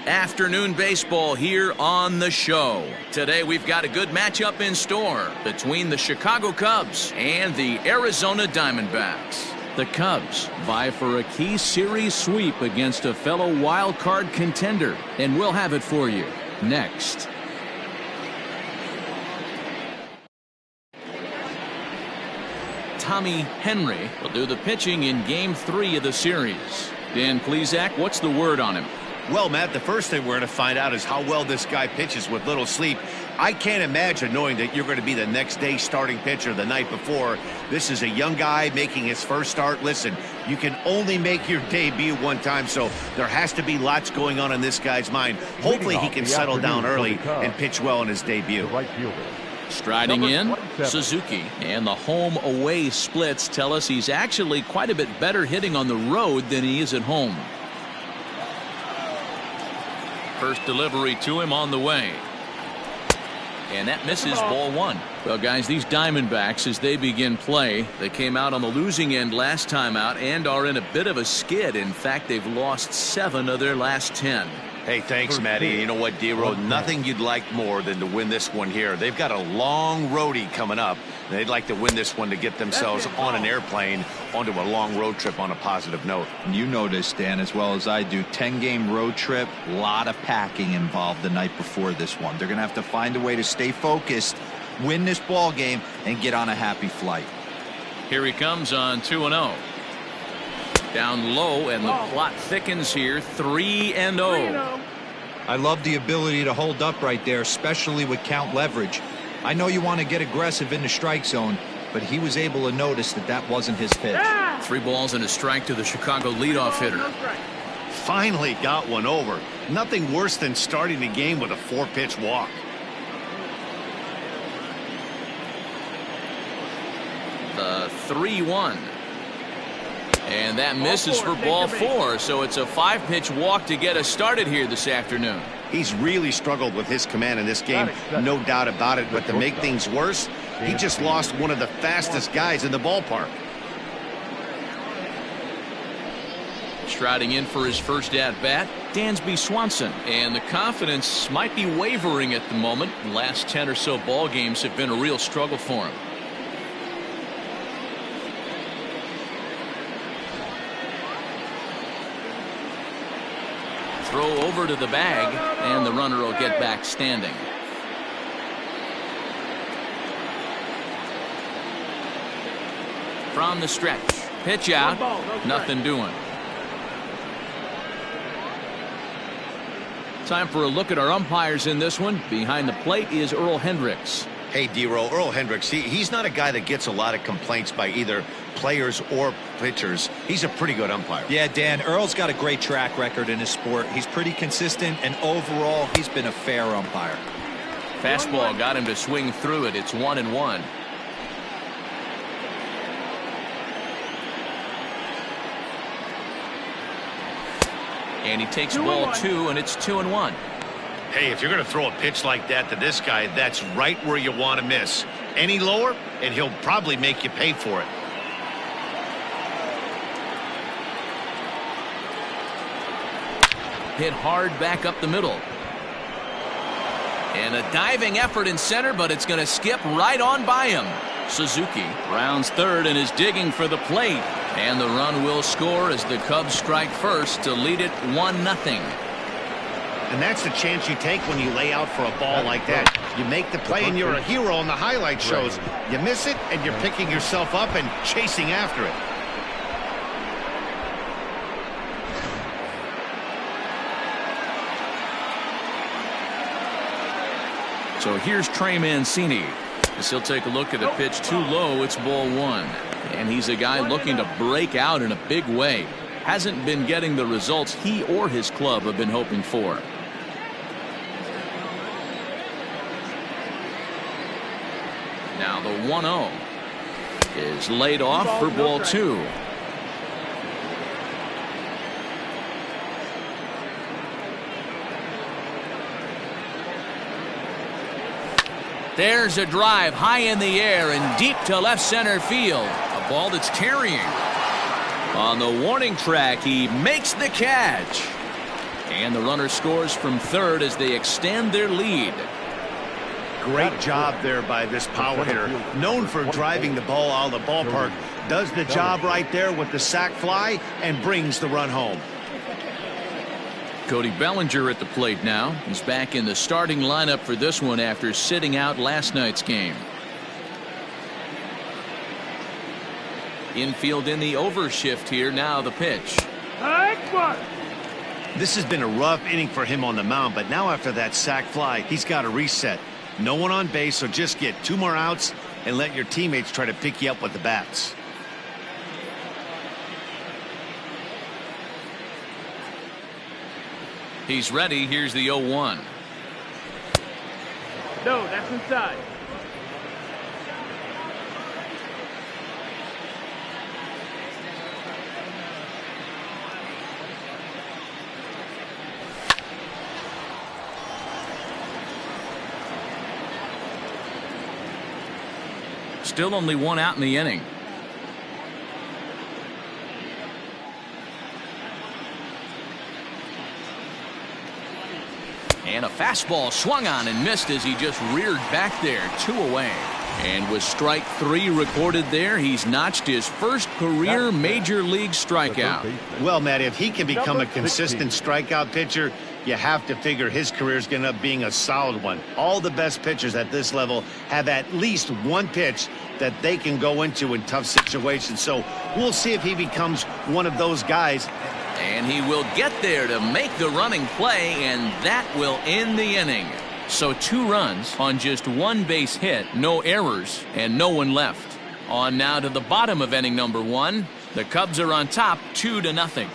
Afternoon baseball here on the show. Today we've got a good matchup in store between the Chicago Cubs and the Arizona Diamondbacks. The Cubs vie for a key series sweep against a fellow wild card contender, and we'll have it for you next. Tommy Henry will do the pitching in Game 3 of the series. Dan Plesac, what's the word on him? Well, Matt, the first thing we're going to find out is how well this guy pitches with little sleep. I can't imagine knowing that you're going to be the next day starting pitcher the night before. This is a young guy making his first start. Listen, you can only make your debut one time, so there has to be lots going on in this guy's mind. Hopefully he can settle down early and pitch well in his debut. Striding in, Suzuki, and the home-away splits tell us he's actually quite a bit better hitting on the road than he is at home. First delivery to him on the way. And that misses, ball one. Well, guys, these Diamondbacks, as they begin play, they came out on the losing end last time out and are in a bit of a skid. In fact, they've lost 7 of their last 10. Hey, thanks, Matty. You know what, D-Row? Nothing you'd like more than to win this one here. They've got a long roadie coming up. They'd like to win this one to get themselves on an airplane onto a long road trip on a positive note. You know this, Dan, as well as I do. 10-game road trip, a lot of packing involved the night before this one. They're going to have to find a way to stay focused, win this ball game, and get on a happy flight. Here he comes on 2-0. Down low, and the plot thickens here. 3-0. I love the ability to hold up right there, especially with count leverage. I know you want to get aggressive in the strike zone, but he was able to notice that that wasn't his pitch. 3 balls and a strike to the Chicago leadoff hitter. Finally got one over. Nothing worse than starting the game with a 4-pitch walk. The 3-1. And that misses for ball 4, so it's a 5-pitch walk to get us started here this afternoon. He's really struggled with his command in this game, no doubt about it. But to make things worse, he just lost one of the fastest guys in the ballpark. Striding in for his first at-bat, Dansby Swanson. And the confidence might be wavering at the moment. The last 10 or so ball games have been a real struggle for him. Throw over to the bag, and the runner will get back standing. From the stretch, pitch out, nothing doing. Time for a look at our umpires in this one. Behind the plate is Earl Hendricks. Hey, D-Row, Earl Hendricks, he's not a guy that gets a lot of complaints by either players or pitchers. He's a pretty good umpire. Yeah, Dan, Earl's got a great track record in his sport. He's pretty consistent, and overall, he's been a fair umpire. Fastball got him to swing through it. It's 1-1. And he takes ball 2, and it's 2-1. Hey, if you're going to throw a pitch like that to this guy, that's right where you want to miss. Any lower, and he'll probably make you pay for it. Hit hard back up the middle. And a diving effort in center, but it's going to skip right on by him. Suzuki rounds third and is digging for the plate. And the run will score as the Cubs strike first to lead it 1-0. And that's the chance you take when you lay out for a ball like that. You make the play and you're a hero on the highlight shows. You miss it and you're picking yourself up and chasing after it. So here's Trey Mancini. As he'll take a look at a pitch too low, it's ball 1. And he's a guy looking to break out in a big way. Hasn't been getting the results he or his club have been hoping for. Now the 1-0 is laid off for ball 2. There's a drive high in the air and deep to left center field. A ball that's carrying. On the warning track, he makes the catch. And the runner scores from third as they extend their lead. Great job there by this power hitter. Known for driving the ball out of the ballpark. Does the job right there with the sac fly and brings the run home. Cody Bellinger at the plate now. He's back in the starting lineup for this one after sitting out last night's game. Infield in the overshift here. Now the pitch. This has been a rough inning for him on the mound, but now after that sac fly, he's got to reset. No one on base, so just get 2 more outs and let your teammates try to pick you up with the bats. He's ready. Here's the 0-1. No, that's inside. Still only 1 out in the inning. And a fastball swung on and missed as he just reared back there. 2 away. And with strike 3 recorded there, he's notched his first career major league strikeout. Well, Matt, if he can become a consistent strikeout pitcher, you have to figure his career is going to end up being a solid one. All the best pitchers at this level have at least one pitch that they can go into in tough situations. So we'll see if he becomes one of those guys. And he will get there to make the running play, and that will end the inning. So 2 runs on just 1 base hit, no errors, and no one left. On now to the bottom of inning number 1. The Cubs are on top 2-0.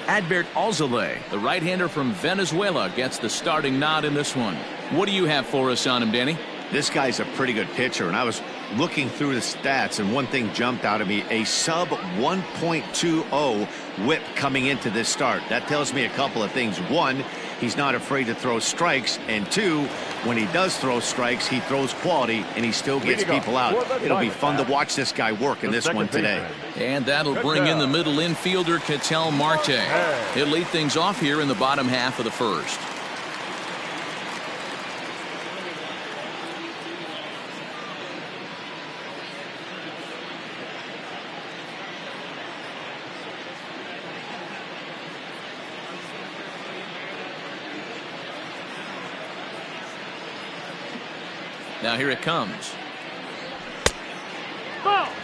Adbert Alzolay, the right-hander from Venezuela, gets the starting nod in this one. What do you have for us on him, Danny? This guy's a pretty good pitcher, and I was looking through the stats, and one thing jumped out at me: a sub 1.20 whip coming into this start. That tells me a couple of things. 1, he's not afraid to throw strikes, and 2, when he does throw strikes, he throws quality, and he still gets people out. It'll be fun to watch this guy work in this one today. And that'll bring in the middle infielder, Ketel Marte. He'll lead things off here in the bottom half of the first. Now here it comes.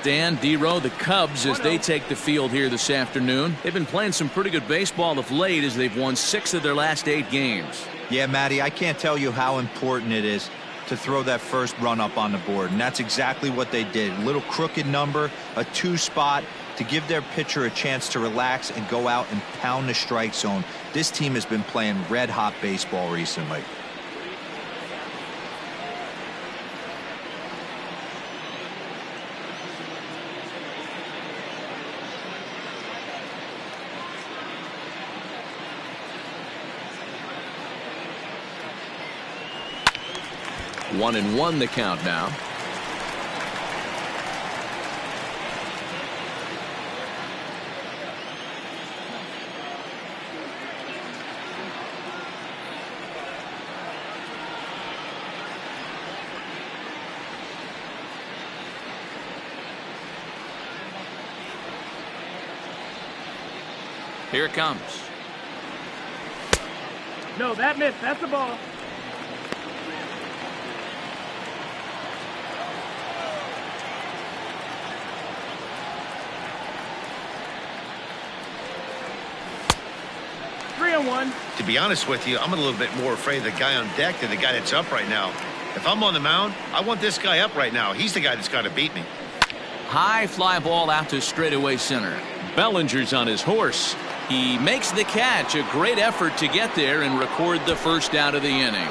Dan Dero, the Cubs, as they take the field here this afternoon. They've been playing some pretty good baseball of late as they've won 6 of their last 8 games. Yeah, Matty, I can't tell you how important it is to throw that first run up on the board, and that's exactly what they did. A little crooked number, a 2 spot to give their pitcher a chance to relax and go out and pound the strike zone. This team has been playing red-hot baseball recently. One and one the count now. Here it comes. No, that missed. That's the ball. To be honest with you, I'm a little bit more afraid of the guy on deck than the guy that's up right now. If I'm on the mound, I want this guy up right now. He's the guy that's got to beat me. High fly ball out to straightaway center. Bellinger's on his horse. He makes the catch. A great effort to get there and record the first out of the inning.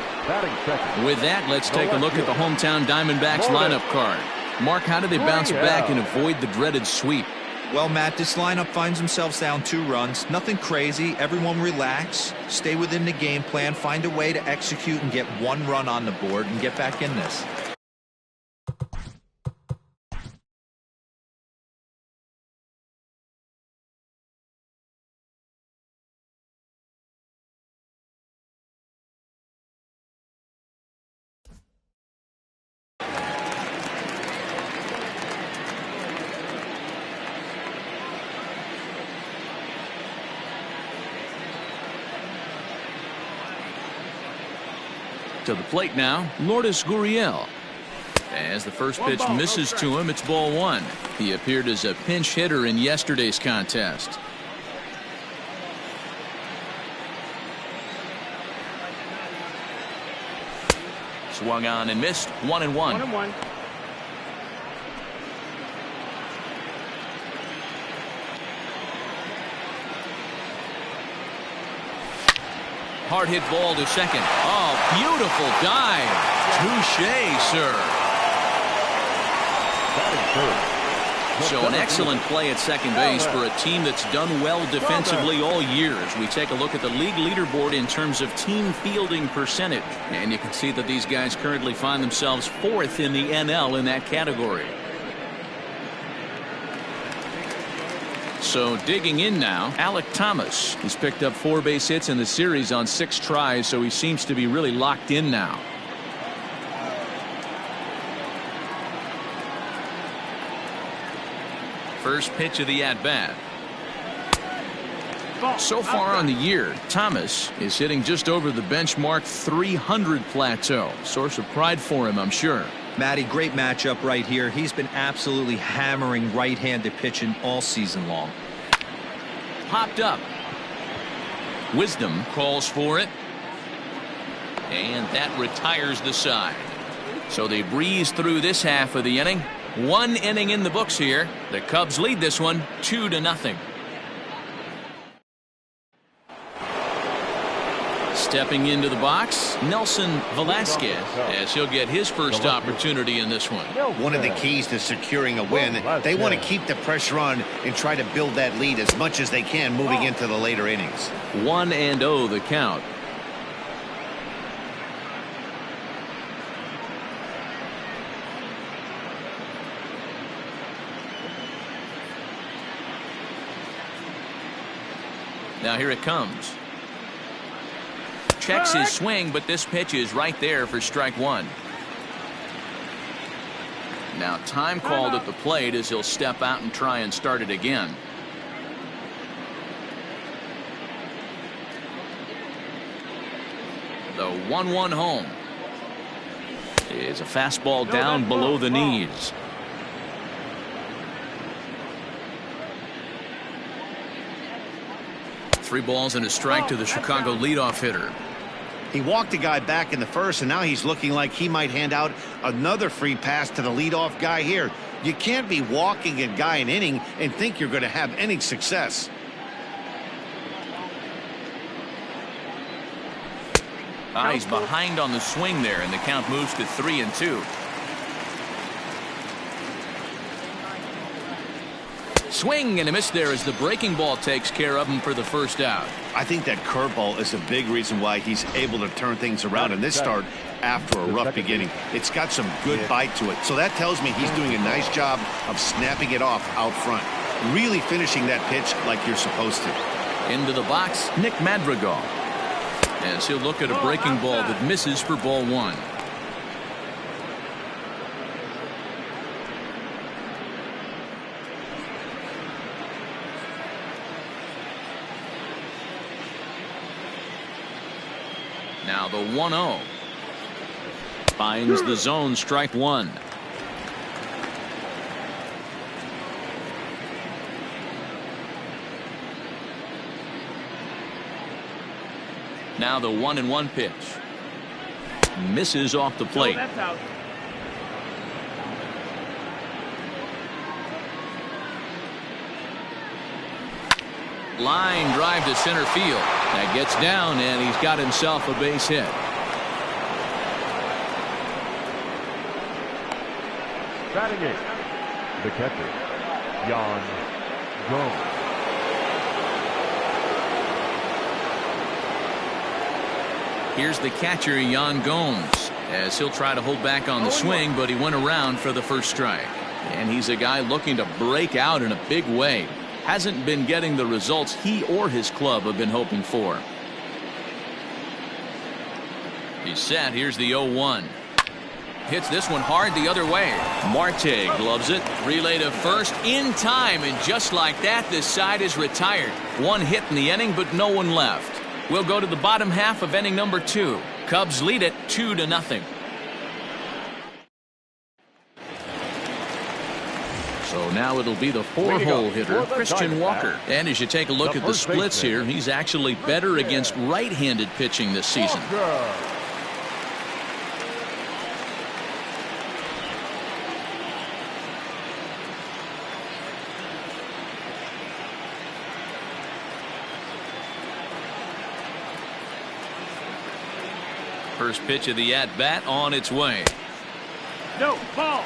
With that, let's take a look at the hometown Diamondbacks lineup card. Mark, how do they bounce back and avoid the dreaded sweep? Well, Matt, this lineup finds themselves down 2 runs. Nothing crazy. Everyone relax. Stay within the game plan. Find a way to execute and get 1 run on the board and get back in this. To the plate now, Lourdes Gurriel. As the first pitch misses to him, it's ball one. He appeared as a pinch hitter in yesterday's contest. Swung on and missed. 1-1. 1-1. Hard hit ball to second. Oh, beautiful dive. Touche, sir. So an excellent play at second base for a team that's done well defensively all year. As we take a look at the league leaderboard in terms of team fielding percentage. And you can see that these guys currently find themselves fourth in the NL in that category. So digging in now, Alek Thomas. He's picked up 4 base hits in the series on 6 tries, so he seems to be really locked in now. First pitch of the at-bat. So far on the year, Thomas is hitting just over the benchmark 300 plateau. Source of pride for him, I'm sure. Matty, great matchup right here. He's been absolutely hammering right-handed pitching all season long. Popped up. Wisdom calls for it. And that retires the side. So they breeze through this half of the inning. 1 inning in the books here. The Cubs lead this one 2-0. Stepping into the box, Nelson Velasquez, as he'll get his first opportunity in this one. One of the keys to securing a win, they want to keep the pressure on and try to build that lead as much as they can moving into the later innings. 1-0 the count. Now here it comes. Checks his swing, but this pitch is right there for strike one. Now time called at the plate as he'll step out and try and start it again. The 1-1 home. Is a fastball down below the knees. Three balls and a strike to the Chicago leadoff hitter. He walked a guy back in the first, and now he's looking like he might hand out another free pass to the leadoff guy here. You can't be walking a guy an inning and think you're going to have any success. He's behind on the swing there, and the count moves to 3-2. Swing and a miss there as the breaking ball takes care of him for the first out. I think that curveball is a big reason why he's able to turn things around in this start after a rough beginning. It's got some good bite to it. So that tells me he's doing a nice job of snapping it off out front. Really finishing that pitch like you're supposed to. Into the box, Nick Madrigal. As he'll look at a breaking ball that misses for ball one. Now the 1-0. Finds the zone, strike one. Now the 1-1 pitch. Misses off the plate. That's out. Line drive to center field. That gets down, and he's got himself a base hit. Batting it, the catcher, Yan Gomes. Here's the catcher, Yan Gomes, as he'll try to hold back on the swing, but he went around for the first strike. And he's a guy looking to break out in a big way. Hasn't been getting the results he or his club have been hoping for. He's set. Here's the 0-1. Hits this one hard the other way. Marte gloves it. Relay to first in time, and just like that, this side is retired. One hit in the inning, but no one left. We'll go to the bottom half of inning number 2. Cubs lead it 2-0. So now it'll be the 4-hole hitter, Christian Walker. And as you take a look at the splits here, he's actually better against right-handed pitching this season. First pitch of the at-bat on its way. No, ball.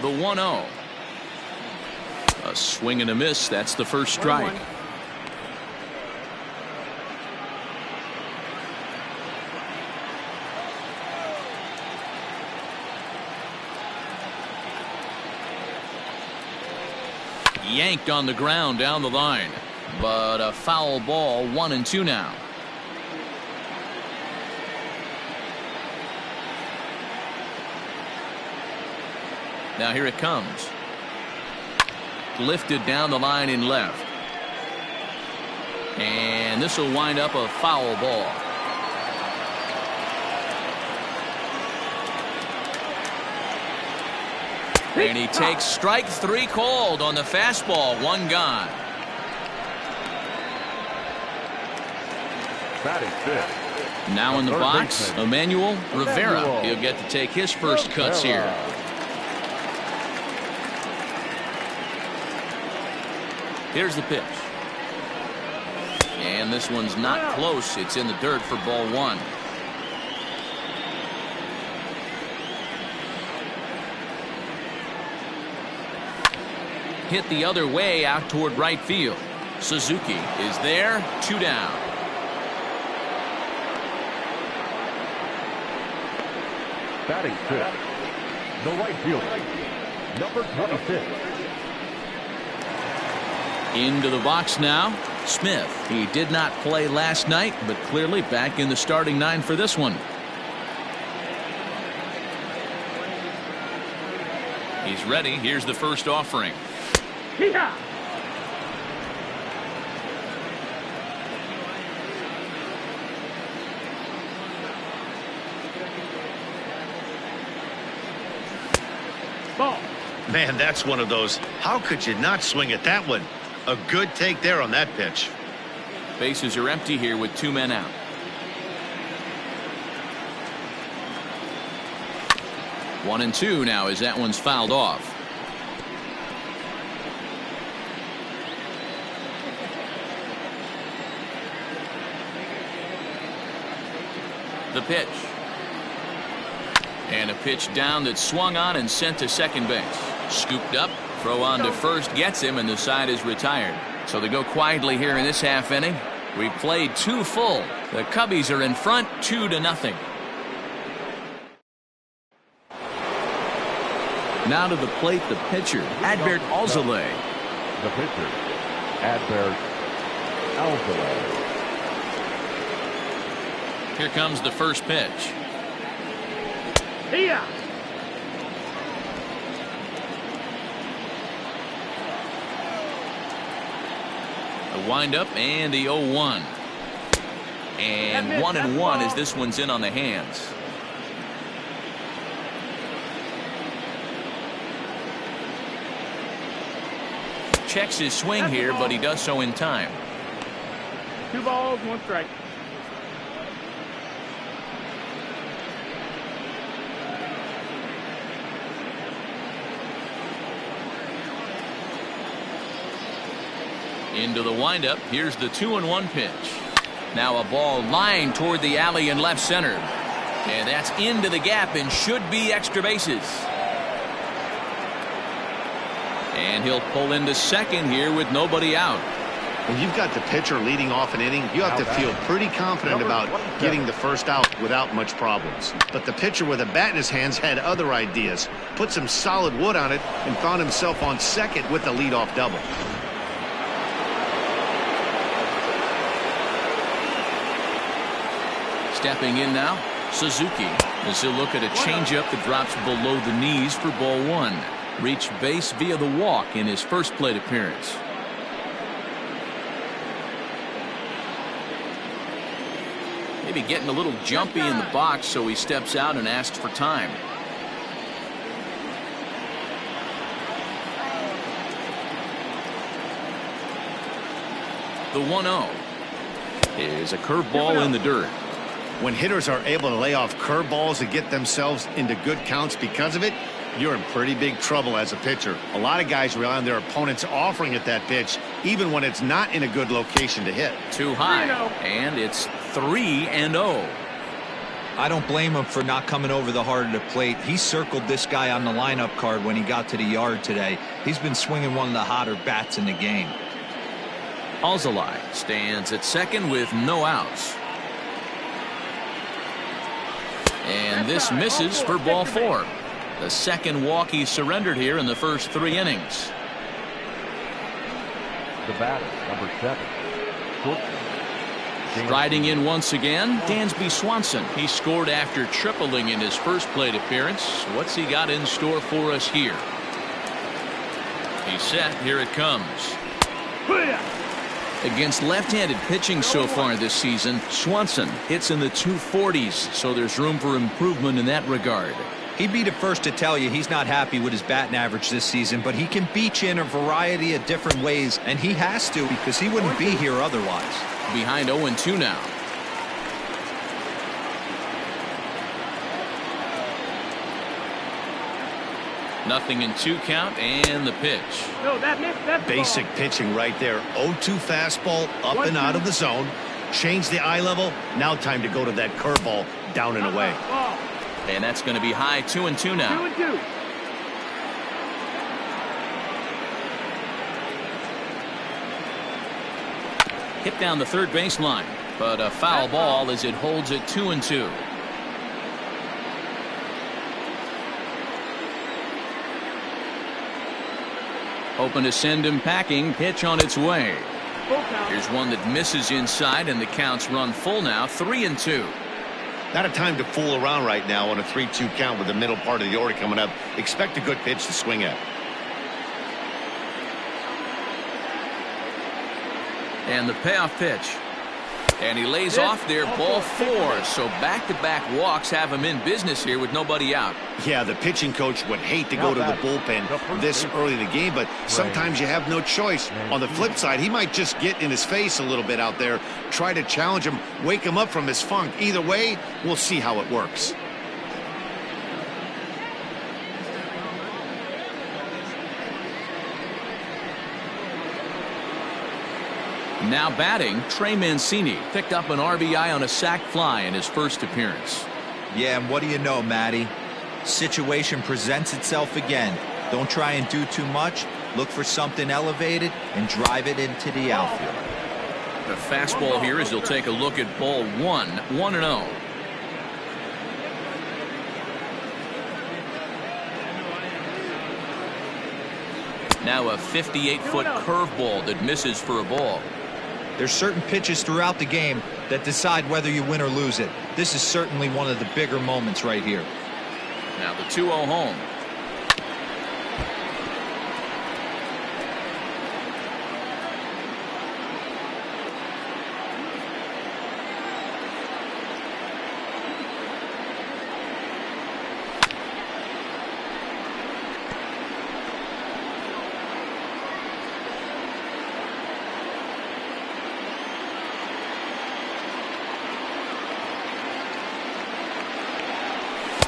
The 1-0. A swing and a miss. That's the first strike. Yanked on the ground down the line, but a foul ball. 1-2 now. Now here it comes. Lifted down the line in left. And this will wind up a foul ball. And he takes strike 3 called on the fastball. 1 gone. Batting fifth. Now in the box, Emmanuel Rivera. He'll get to take his first cuts here. Here's the pitch. And this one's not close. It's in the dirt for ball 1. Hit the other way out toward right field. Suzuki is there. 2 down. Batting fifth. The right fielder, number 26. Into the box now. Smith. He did not play last night, but clearly back in the starting 9 for this one. He's ready. Here's the first offering. Yeah. Ball. Man, that's one of those. How could you not swing at that one? A good take there on that pitch. Bases are empty here with 2 men out. One and two now as that one's fouled off. The pitch. And a pitch down that swung on and sent to second base. Scooped up. Throw on to first gets him, and the side is retired. So they go quietly here in this half inning. We played 2 full. The Cubbies are in front 2-0. Now to the plate, the pitcher, Adbert Alzolay. The pitcher, Adbert Alzolay. Here comes the first pitch. Yeah. The windup and the 0-1. And 1-1 as this one's in on the hands. Checks his swing here, but he does so in time. 2 balls, 1 strike. Into the windup. Here's the 2-1 pitch. Now a ball lined toward the alley in left center. And that's into the gap and should be extra bases. And he'll pull into second here with nobody out. When you've got the pitcher leading off an inning, you have to feel pretty confident about getting the first out without much problems. But the pitcher with a bat in his hands had other ideas. Put some solid wood on it and found himself on second with the leadoff double. Stepping in now, Suzuki, as he'll look at a changeup that drops below the knees for ball one. Reached base via the walk in his first plate appearance. Maybe getting a little jumpy in the box, so he steps out and asks for time. The 1-0 is a curveball in the dirt. When hitters are able to lay off curveballs and get themselves into good counts because of it, you're in pretty big trouble as a pitcher. A lot of guys rely on their opponents offering at that pitch, even when it's not in a good location to hit. Too high, and it's 3-0. I don't blame him for not coming over the heart of the plate. He circled this guy on the lineup card when he got to the yard today. He's been swinging one of the hotter bats in the game. Alzolay stands at second with no outs. And this misses for ball four. The second walk he surrendered here in the first 3 innings. The batter, number 7, shortstop. Riding in once again, Dansby Swanson. He scored after tripling in his first plate appearance. What's he got in store for us here? He's set. Here it comes. Against left-handed pitching so far this season, Swanson hits in the 240s, so there's room for improvement in that regard. He'd be the first to tell you he's not happy with his batting average this season, but he can beat you in a variety of different ways, and he has to because he wouldn't be here otherwise. Behind 0-2 now. Nothing in 2 count, and the pitch. No, that's Basic pitching right there. 0-2 fastball up and out of the zone. Change the eye level. Now time to go to that curveball down and away. And that's going to be high. 2-2 now. 2-2. Hit down the third baseline, but a foul ball as it holds it 2-2. Hoping to send him packing. Pitch on its way. Here's one that misses inside, and the count's run full now. 3-2. Not a time to fool around right now on a 3-2 count with the middle part of the order coming up. Expect a good pitch to swing at. And the payoff pitch. And he lays off there, ball 4. So back-to-back walks have him in business here with nobody out. Yeah, the pitching coach would hate to go to the bullpen this early in the game, but sometimes you have no choice. On the flip side, he might just get in his face a little bit out there, try to challenge him, wake him up from his funk. Either way, we'll see how it works. Now batting, Trey Mancini picked up an RBI on a sac fly in his first appearance. Yeah, and what do you know, Matty? Situation presents itself again. Don't try and do too much. Look for something elevated and drive it into the outfield. The fastball here as he'll take a look at ball 1. 1-0. Now a 58-foot curveball that misses for a ball. There's certain pitches throughout the game that decide whether you win or lose it. This is certainly one of the bigger moments right here. Now the 2-0 home.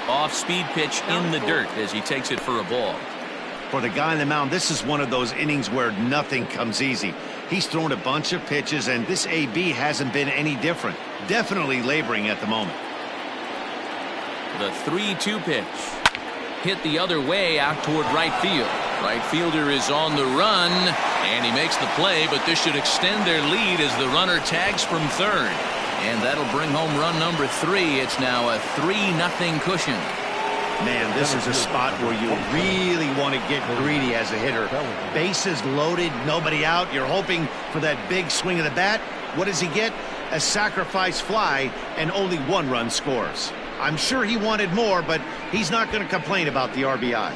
Off-speed pitch in the dirt as he takes it for a ball. For the guy on the mound, this is one of those innings where nothing comes easy. He's thrown a bunch of pitches, and this AB hasn't been any different. Definitely laboring at the moment. The 3-2 pitch. Hit the other way out toward right field. Right fielder is on the run, and he makes the play, but this should extend their lead as the runner tags from third. And that'll bring home run number 3. It's now a 3-0 cushion. Man, this is a spot where you really want to get greedy as a hitter. Bases loaded, nobody out. You're hoping for that big swing of the bat. What does he get? A sacrifice fly, and only 1 run scores. I'm sure he wanted more, but he's not going to complain about the RBI.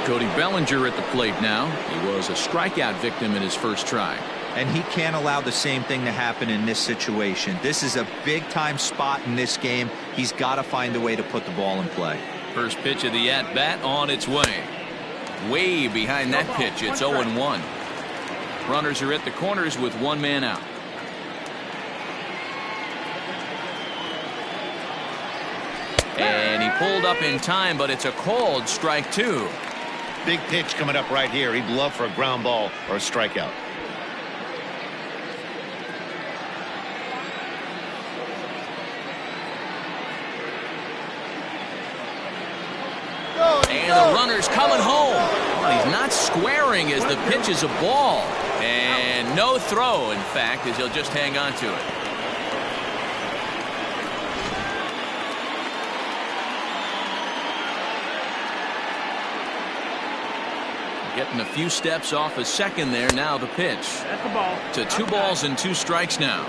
Cody Bellinger at the plate now. He was a strikeout victim in his first try. And he can't allow the same thing to happen in this situation. This is a big-time spot in this game. He's got to find a way to put the ball in play. First pitch of the at-bat on its way. Way behind that pitch. It's 0-1. Runners are at the corners with 1 man out. And he pulled up in time, but it's a called strike 2. Big pitch coming up right here. He'd love for a ground ball or a strikeout. And the runner's coming home. Well, he's not squaring as the pitch is a ball. And no throw, in fact, as he'll just hang on to it. Getting a few steps off a second there. Now the pitch. That's the ball. To 2 balls and 2 strikes now.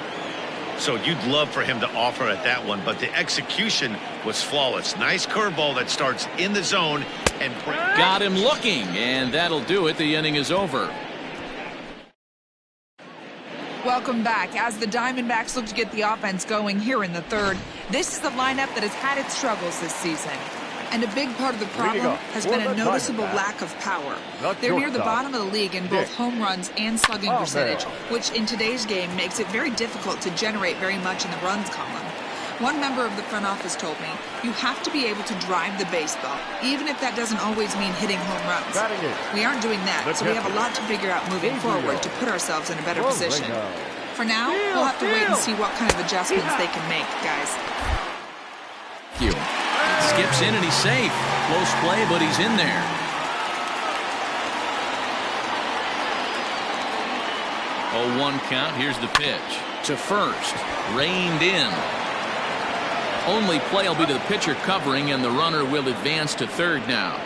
So you'd love for him to offer at that one, but the execution was flawless. Nice curveball that starts in the zone and got him looking, and that'll do it. The inning is over. Welcome back. As the Diamondbacks look to get the offense going here in the third, this is the lineup that has had its struggles this season. And a big part of the problem has been a noticeable lack of power. They're near the bottom of the league in both home runs and slugging percentage, which in today's game makes it very difficult to generate very much in the runs column. One member of the front office told me, you have to be able to drive the baseball, even if that doesn't always mean hitting home runs. We aren't doing that, so we have a lot to figure out moving forward to put ourselves in a better position. For now, we'll have to wait and see what kind of adjustments they can make, guys. Thank you. Skips in and he's safe. Close play, but he's in there. 0-1 count. Here's the pitch. To first. Reined in. Only play will be to the pitcher covering, and the runner will advance to third now.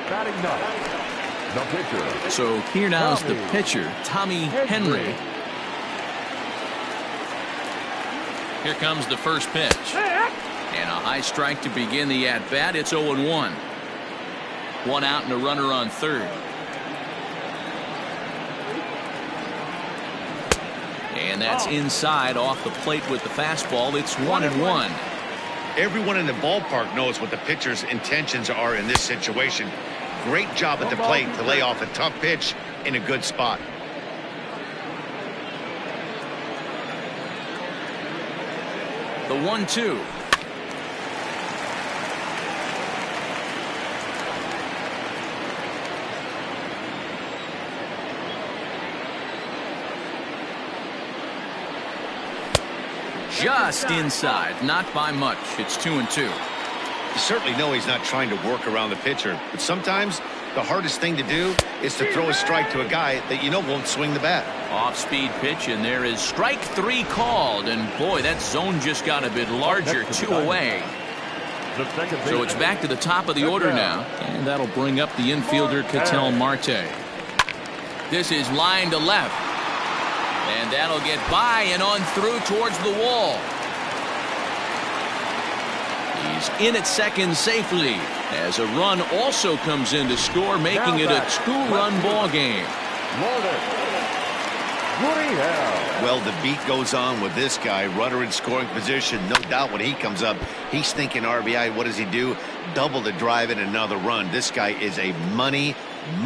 Batting ninth, the pitcher. So here now is the pitcher, Tommy Henry. Here comes the first pitch. And a high strike to begin the at-bat. It's 0-1. 1 out and a runner on third. And that's inside off the plate with the fastball. It's 1-1. Everyone in the ballpark knows what the pitcher's intentions are in this situation. Great job at the plate to lay off a tough pitch in a good spot. The 1-2. Just inside, not by much. It's 2-2. You certainly know he's not trying to work around the pitcher, but sometimes the hardest thing to do is to throw a strike to a guy that you know won't swing the bat. Off-speed pitch, and there is strike 3 called. And boy, that zone just got a bit larger. 2 away. So it's back to the top of the order now, and that'll bring up the infielder Ketel Marte. This is line to left. And that'll get by and on through towards the wall. He's in at second safely as a run also comes in to score, making it a 2-run ball game. Well, the beat goes on with this guy. Runner in scoring position. No doubt when he comes up, he's thinking RBI. What does he do? Double the drive and another run. This guy is a money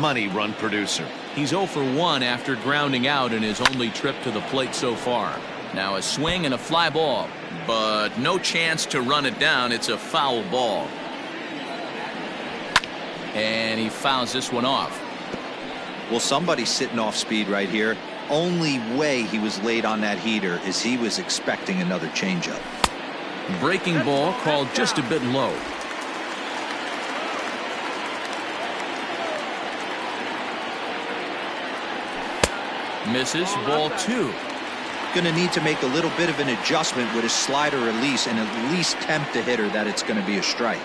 run producer. He's 0 for 1 after grounding out in his only trip to the plate so far. Now a swing and a fly ball, but no chance to run it down. It's a foul ball. And he fouls this one off. Well, somebody's sitting off speed right here. Only way he was late on that heater is he was expecting another changeup. Breaking ball called just a bit low. Misses, ball 2. Going to need to make a little bit of an adjustment with his slider release and at least tempt the hitter that it's going to be a strike.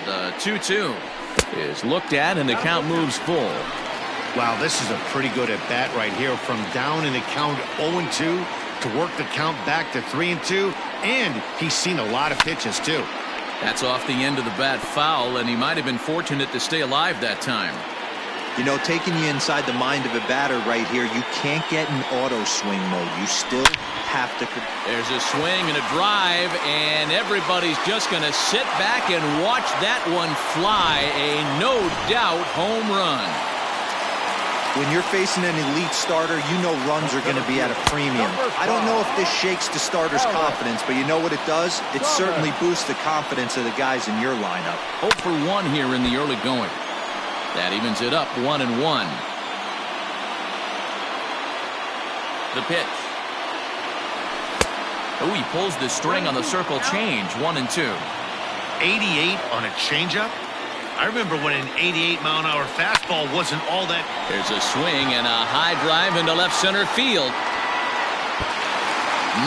The 2-2 is looked at and the count moves full. Wow, this is a pretty good at bat right here. From down in the count 0-2 to work the count back to 3-2, and he's seen a lot of pitches too. That's off the end of the bat foul, and he might have been fortunate to stay alive that time. You know, taking you inside the mind of a batter right here, you can't get in auto swing mode. You still have to. There's a swing and a drive, and everybody's just going to sit back and watch that one fly. A no-doubt home run. When you're facing an elite starter, you know runs are going to be at a premium. I don't know if this shakes the starter's confidence, but you know what it does? It certainly boosts the confidence of the guys in your lineup. 0 for 1 here in the early going. That evens it up 1-1. The pitch. Oh, he pulls the string on the circle change. 1-2. 88 on a changeup? I remember when an 88-mile-an-hour fastball wasn't all that. There's a swing and a high drive into left center field.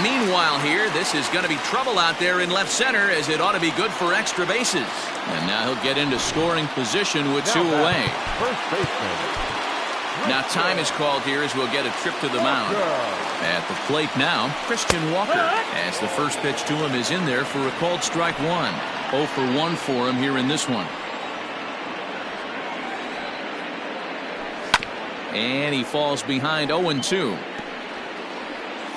Meanwhile here, this is going to be trouble out there in left center, as it ought to be good for extra bases. And now he'll get into scoring position with 2 away. First baseman. Now time is called here as we'll get a trip to the mound. At the plate now, Christian Walker, as the first pitch to him is in there for a called strike 1. 0 for 1 for him here in this one. And he falls behind 0-2.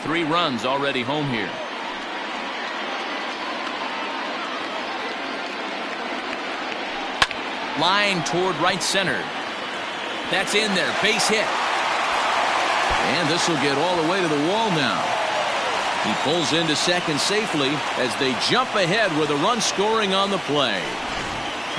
3 runs already home here. Line toward right center. That's in there. Base hit. And this will get all the way to the wall now. He pulls into second safely as they jump ahead with a run scoring on the play.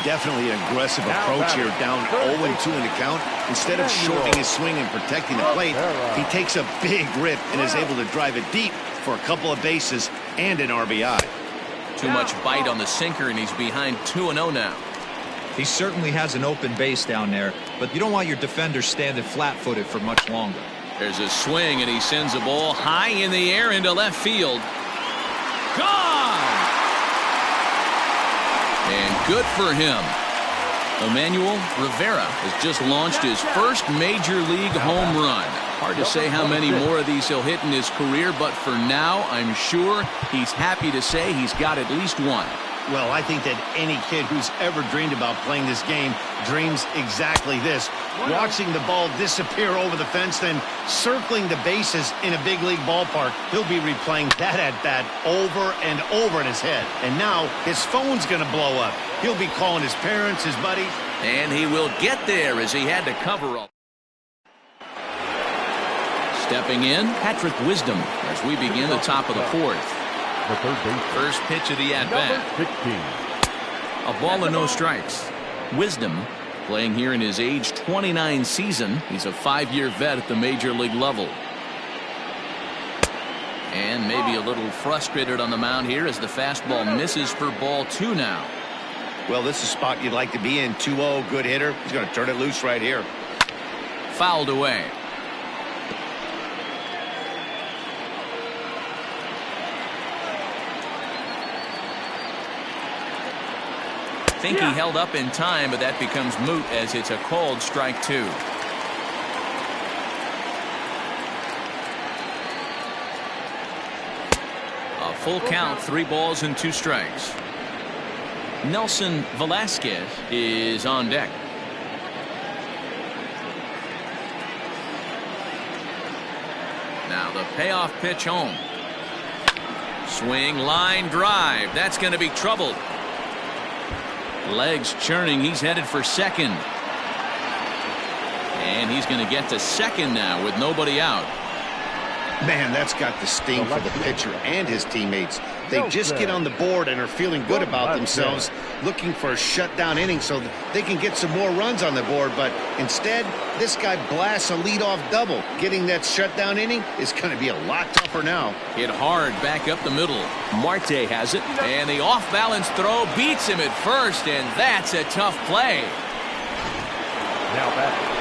Definitely an aggressive approach here, down 0-2 in the count. Instead of shortening his swing and protecting the plate, he takes a big rip and is able to drive it deep for a couple of bases and an RBI. Too much bite on the sinker, and he's behind 2-0 now. He certainly has an open base down there, but you don't want your defender standing flat-footed for much longer. There's a swing, and he sends a ball high in the air into left field. Gone! And good for him. Emmanuel Rivera has just launched his first major league home run. Hard to say how many more of these he'll hit in his career, but for now, I'm sure he's happy to say he's got at least one. Well, I think that any kid who's ever dreamed about playing this game dreams exactly this. Watching the ball disappear over the fence, then circling the bases in a big league ballpark. He'll be replaying that at-bat over and over in his head. And now his phone's going to blow up. He'll be calling his parents, his buddies. And he will get there as he had to cover up. Stepping in, Patrick Wisdom as we begin the top of the 4th. The third baseman. First pitch of the at-bat. 16. A ball and no strikes. Wisdom playing here in his age 29 season. He's a 5-year vet at the major league level. And maybe a little frustrated on the mound here as the fastball misses for ball 2 now. Well, this is a spot you'd like to be in. 2-0, good hitter. He's going to turn it loose right here. Fouled away. Think he held up in time, but that becomes moot as it's a called strike 2. A full count, 3 balls and 2 strikes. Nelson Velasquez is on deck. Now the payoff pitch home. Swing, line drive. That's going to be trouble. Legs churning. He's headed for second. And he's going to get to second now with nobody out. Man, that's got the sting for the pitcher and his teammates. They just get on the board and are feeling good about themselves, looking for a shutdown inning so that they can get some more runs on the board. But instead, this guy blasts a leadoff double. Getting that shutdown inning is going to be a lot tougher now. Hit hard back up the middle. Marte has it. And the off-balance throw beats him at first, and that's a tough play. Now back.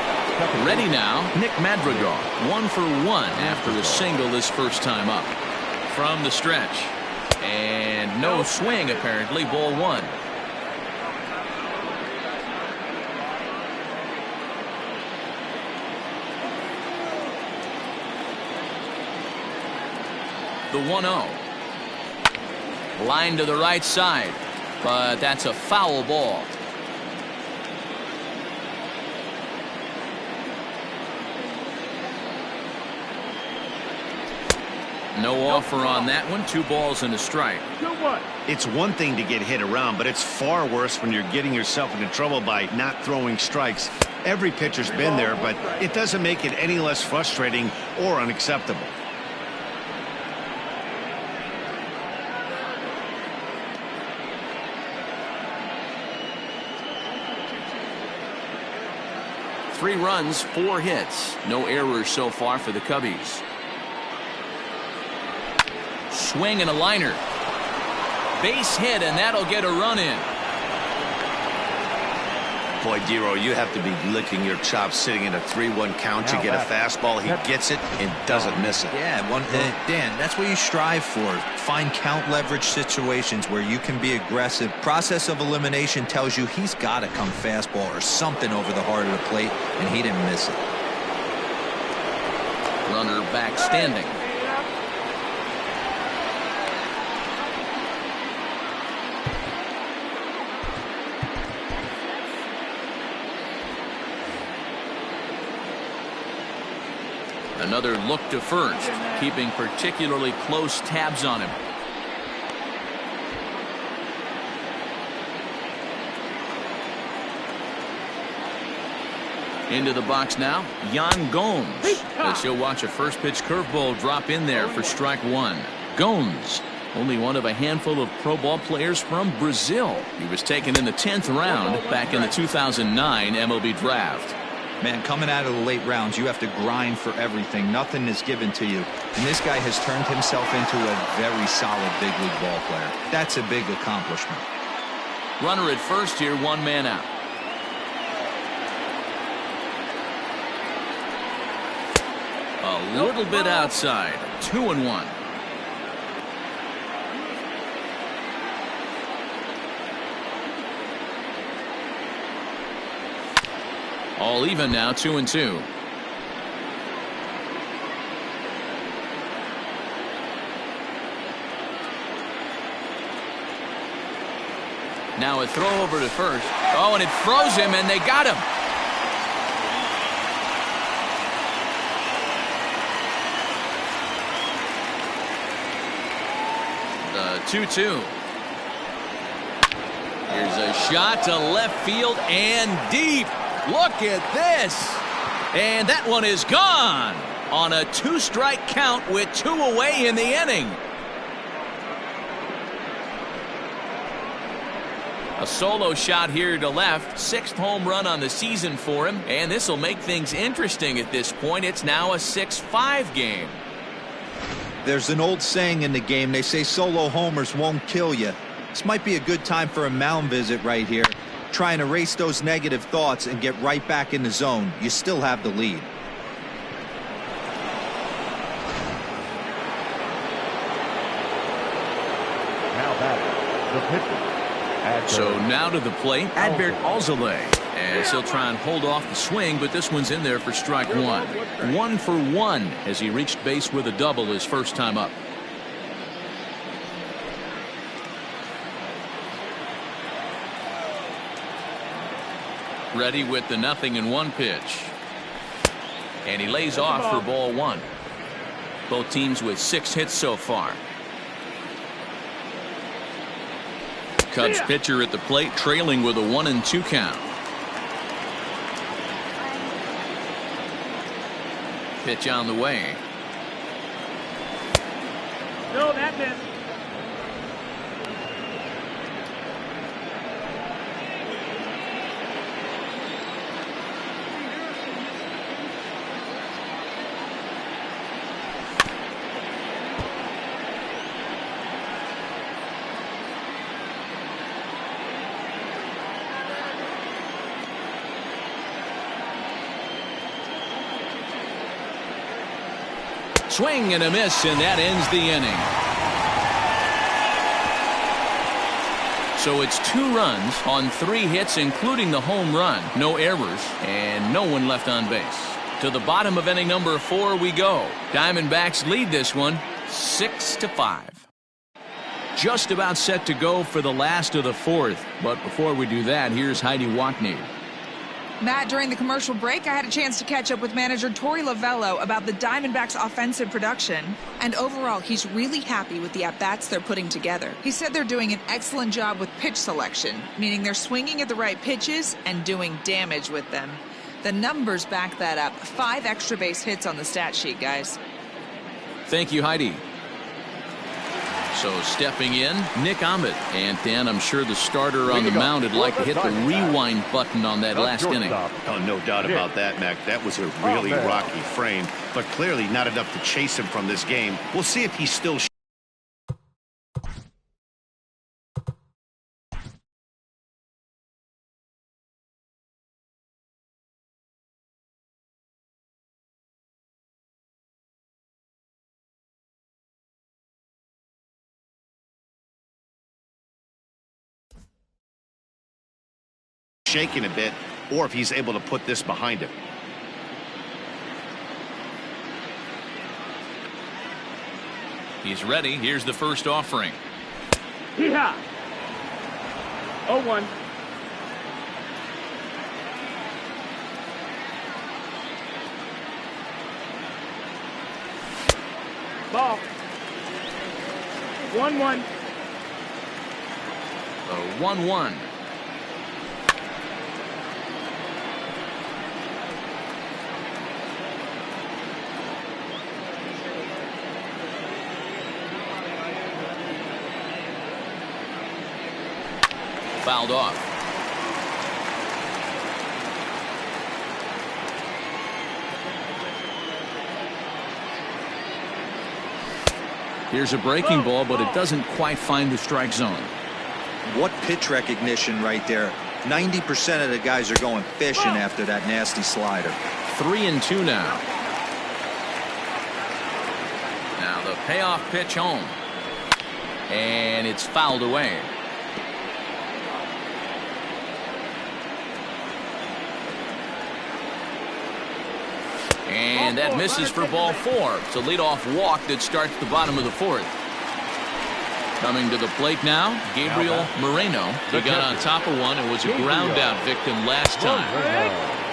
Ready now, Nick Madrigal. 1 for 1 after a single his first time up. From the stretch. And no swing, apparently. Ball 1. The 1-0. Line to the right side. But that's a foul ball. No offer on that one. 2 balls and a strike. 2-1. It's one thing to get hit around, but it's far worse when you're getting yourself into trouble by not throwing strikes. Every pitcher's been there, but it doesn't make it any less frustrating or unacceptable. Three runs, 4 hits. No errors so far for the Cubbies. Swing and a liner. Base hit, and that'll get a run in. Boy, Dero, you have to be licking your chops sitting in a 3-1 count. You get a fastball, he gets it and doesn't miss it. Yeah, Dan, that's what you strive for. Find count leverage situations where you can be aggressive. Process of elimination tells you he's got to come fastball or something over the heart of the plate, and he didn't miss it. Runner back standing. Another look to first, keeping particularly close tabs on him. Into the box now, Yan Gomes. As he'll watch a first pitch curveball drop in there for strike 1. Gomes, only one of a handful of pro ball players from Brazil. He was taken in the 10th round back in the 2009 MLB draft. Man, coming out of the late rounds, you have to grind for everything. Nothing is given to you. And this guy has turned himself into a very solid big league ball player. That's a big accomplishment. Runner at first here, 1 man out. A little bit outside. 2-1. All even now, 2-2. Now a throw over to first. Oh, and it froze him, and they got him. The 2-2. Here's a shot to left field and deep. Look at this. And that one is gone on a 2-strike count with 2 away in the inning. A solo shot here to left. 6th home run on the season for him. And this will make things interesting at this point. It's now a 6-5 game. There's an old saying in the game. They say solo homers won't kill you. This might be a good time for a mound visit right here. Try and erase those negative thoughts and get right back in the zone. You still have the lead. Now back, the pitcher. So now to the plate, Adbert Alzolay. As he'll try and hold off the swing, but this one's in there for strike 1. 1 for 1 as he reached base with a double his first time up. Ready with the 0-1 pitch. And he lays off for ball 1. Both teams with 6 hits so far. Cubs pitcher at the plate, trailing with a 1-2 count. Pitch on the way. No, that's it. Swing and a miss, and that ends the inning. So it's 2 runs on 3 hits, including the home run. No errors, and no one left on base. To the bottom of inning number 4 we go. Diamondbacks lead this one 6-5. Just about set to go for the last of the 4th. But before we do that, here's Heidi Wackney. Matt, during the commercial break, I had a chance to catch up with manager Torey Lovello about the Diamondbacks' offensive production. And overall, he's really happy with the at-bats they're putting together. He said they're doing an excellent job with pitch selection, meaning they're swinging at the right pitches and doing damage with them. The numbers back that up. 5 extra base hits on the stat sheet, guys. Thank you, Heidi. So stepping in, Nick Ahmed. And Dan, I'm sure the starter on the mound would like to hit the rewind button on that last inning. Oh, no doubt about that, Mac. That was a really rocky frame, but clearly not enough to chase him from this game. We'll see if he's still shaking a bit, or if he's able to put this behind him. He's ready. Here's the first offering. Hee-haw. 0-1. Ball. 1-1. 1-1. Fouled off. Here's a breaking ball, but it doesn't quite find the strike zone. What pitch recognition right there. 90% of the guys are going fishing after that nasty slider. 3-2 now. Now the payoff pitch home. And it's fouled away. And that misses for ball 4. It's a leadoff walk that starts the bottom of the 4th. Coming to the plate now, Gabriel Moreno. He got on top of one and was a ground out victim last time.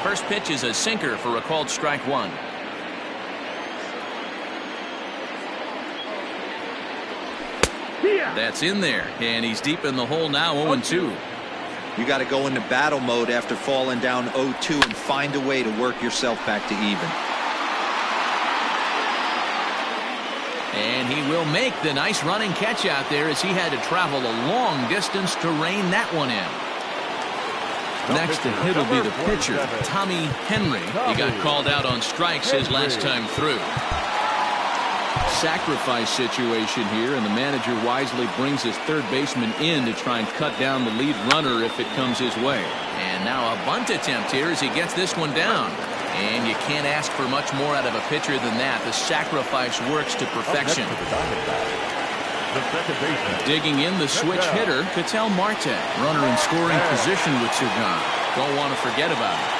First pitch is a sinker for a called strike 1. That's in there, and he's deep in the hole now, 0-2. You got to go into battle mode after falling down 0-2 and find a way to work yourself back to even. And he will make the nice running catch out there as he had to travel a long distance to rein that one in. Next to hit will be the pitcher, Tommy Henry. He got called out on strikes his last time through. Sacrifice situation here, and the manager wisely brings his third baseman in to try and cut down the lead runner if it comes his way. And now a bunt attempt here as he gets this one down. And you can't ask for much more out of a pitcher than that. The sacrifice works to perfection. Digging in the switch hitter, Ketel Marte. Runner in scoring position with Sugan. Don't want to forget about it.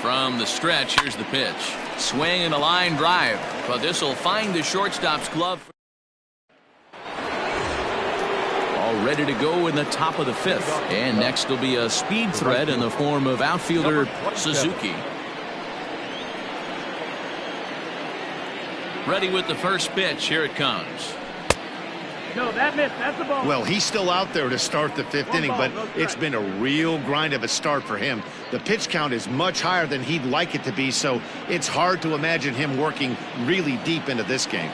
From the stretch, here's the pitch. Swing and a line drive, but this will find the shortstop's glove. All ready to go in the top of the 5th. And next will be a speed threat in the form of outfielder Suzuki. Ready with the first pitch. Here it comes. No, that missed. That's the ball. Well, he's still out there to start the fifth inning, but it's been a real grind of a start for him. The pitch count is much higher than he'd like it to be, so it's hard to imagine him working really deep into this game.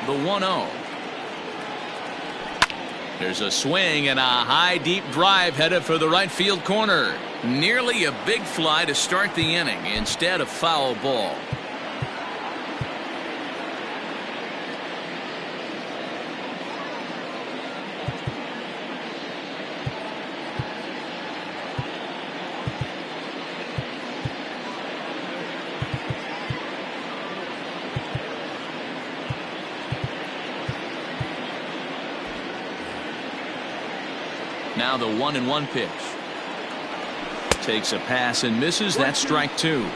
The 1-0. There's a swing and a high deep drive headed for the right field corner. Nearly a big fly to start the inning instead of foul ball. Now the 1-1 pitch. Takes a pass and misses. That's strike two.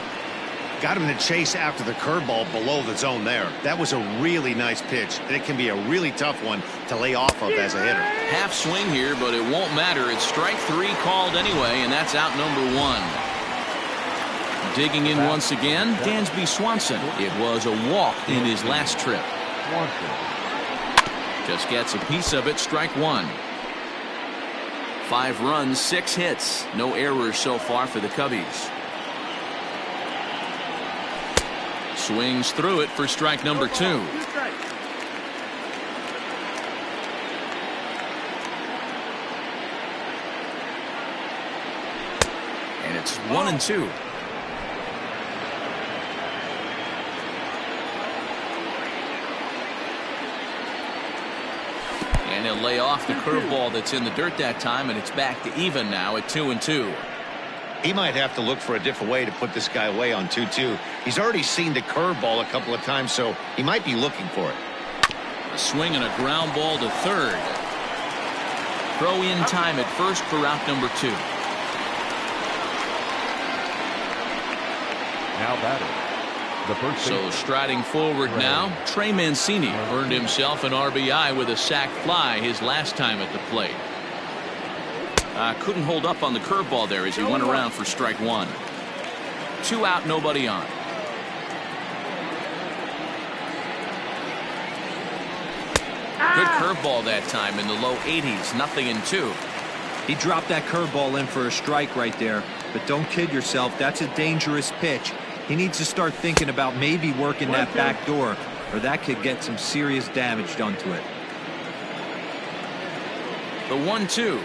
Got him to chase after the curveball below the zone there. That was a really nice pitch, and it can be a really tough one to lay off of as a hitter. Half swing here, but it won't matter. It's strike three called anyway, and that's out number one. Digging in once again, Dansby Swanson. It was a walk in his last trip. Just gets a piece of it. Strike one. 5 runs, 6 hits. No errors so far for the Cubbies. Swings through it for strike number 2. And it's 1-2. And he'll lay off the curveball that's in the dirt that time, and it's back to even now at 2-2. He might have to look for a different way to put this guy away on 2-2. He's already seen the curveball a couple of times, so he might be looking for it. A swing and a ground ball to third. Throw in time at first for out number 2. Now batting. The first So striding forward now, Trey Mancini earned himself an RBI with a sac fly his last time at the plate. Couldn't hold up on the curveball there as he went around for strike 1. 2 out, nobody on. Good curveball that time in the low 80s, 0-2. He dropped that curveball in for a strike right there, but don't kid yourself, that's a dangerous pitch. He needs to start thinking about maybe working that back door, or that could get some serious damage done to it. The 1-2.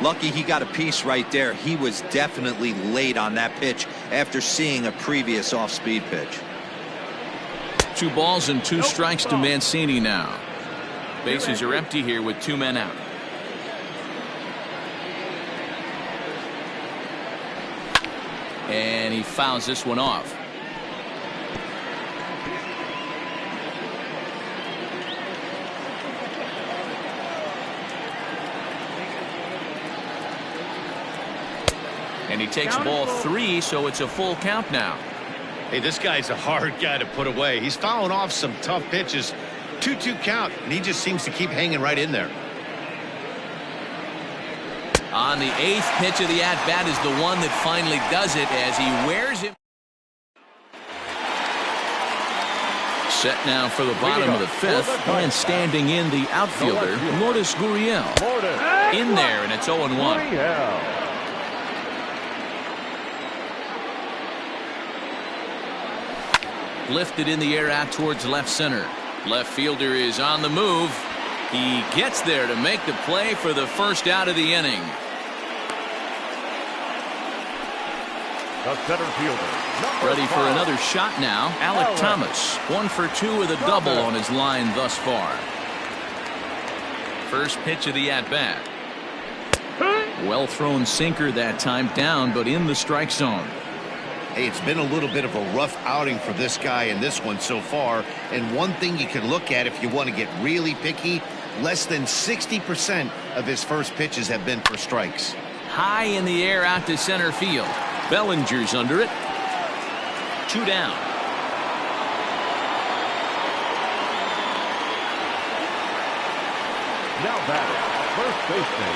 Lucky he got a piece right there. He was definitely late on that pitch after seeing a previous off-speed pitch. 2 balls and 2 strikes to Mancini now. Bases are empty here with 2 men out. And he fouls this one off. And he takes ball 3, so it's a full count now. Hey, this guy's a hard guy to put away. He's fouling off some tough pitches. 2-2 count, and he just seems to keep hanging right in there. On the 8th pitch of the at-bat is the one that finally does it as he wears him. Set now for the bottom of the 5th, and standing in the outfielder, Lourdes Gurriel. In there, and it's 0-1. Lifted in the air out towards left center. Left fielder is on the move. He gets there to make the play for the first out of the inning. The center fielder. Ready for another shot now. Alec Thomas, 1 for 2 with a double on his line thus far. First pitch of the at-bat. Well thrown sinker that time, down but in the strike zone. Hey, it's been a little bit of a rough outing for this guy in this one so far. And one thing you can look at if you want to get really picky, less than 60% of his first pitches have been for strikes. High in the air out to center field. Bellinger's under it. 2 down. Now batting. First baseman.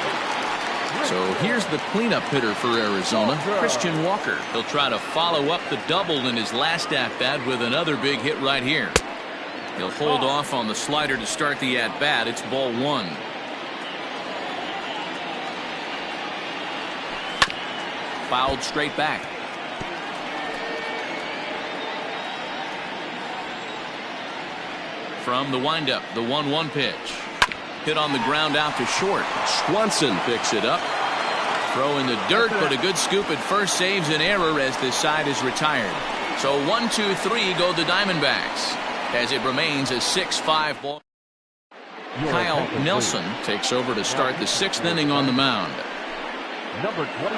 So here's the cleanup hitter for Arizona, Christian Walker. He'll try to follow up the double in his last at-bat with another big hit right here. He'll hold off on the slider to start the at-bat. It's ball one. Fouled straight back. From the windup, the 1-1 pitch. Hit on the ground out to short. Swanson picks it up. Throw in the dirt, but a good scoop at first saves an error as this side is retired. So 1-2-3 go the Diamondbacks as it remains a 6-5 ball. Kyle Nelson takes over to start the 6th inning on the mound. Number 24.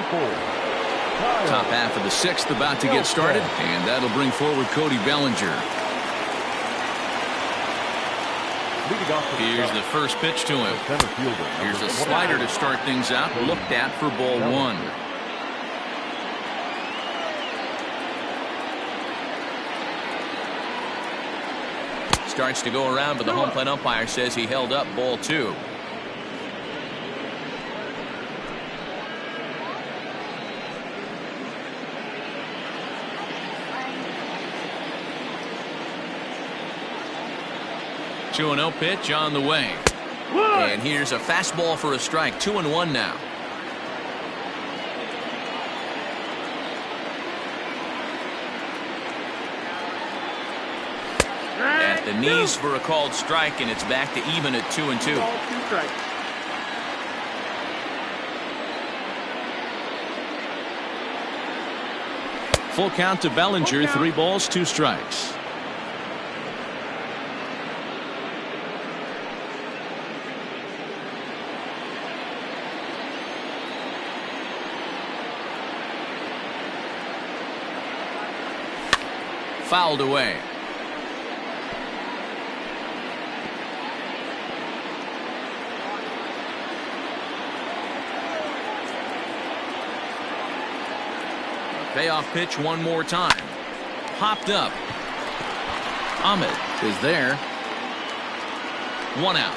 Top half of the 6th about to get started, and that'll bring forward Cody Bellinger. Here's the first pitch to him. Here's a slider to start things out, looked at for ball one. Starts to go around, but the home plate umpire says he held up ball two. Two 2-0 pitch on the way. And here's a fastball for a strike. 2-1 now. At the knees for a called strike, and it's back to even at 2-2. Full count to Bellinger. 3 balls, 2 strikes. Fouled away. A payoff pitch one more time. Popped up. Ahmed is there. 1 out.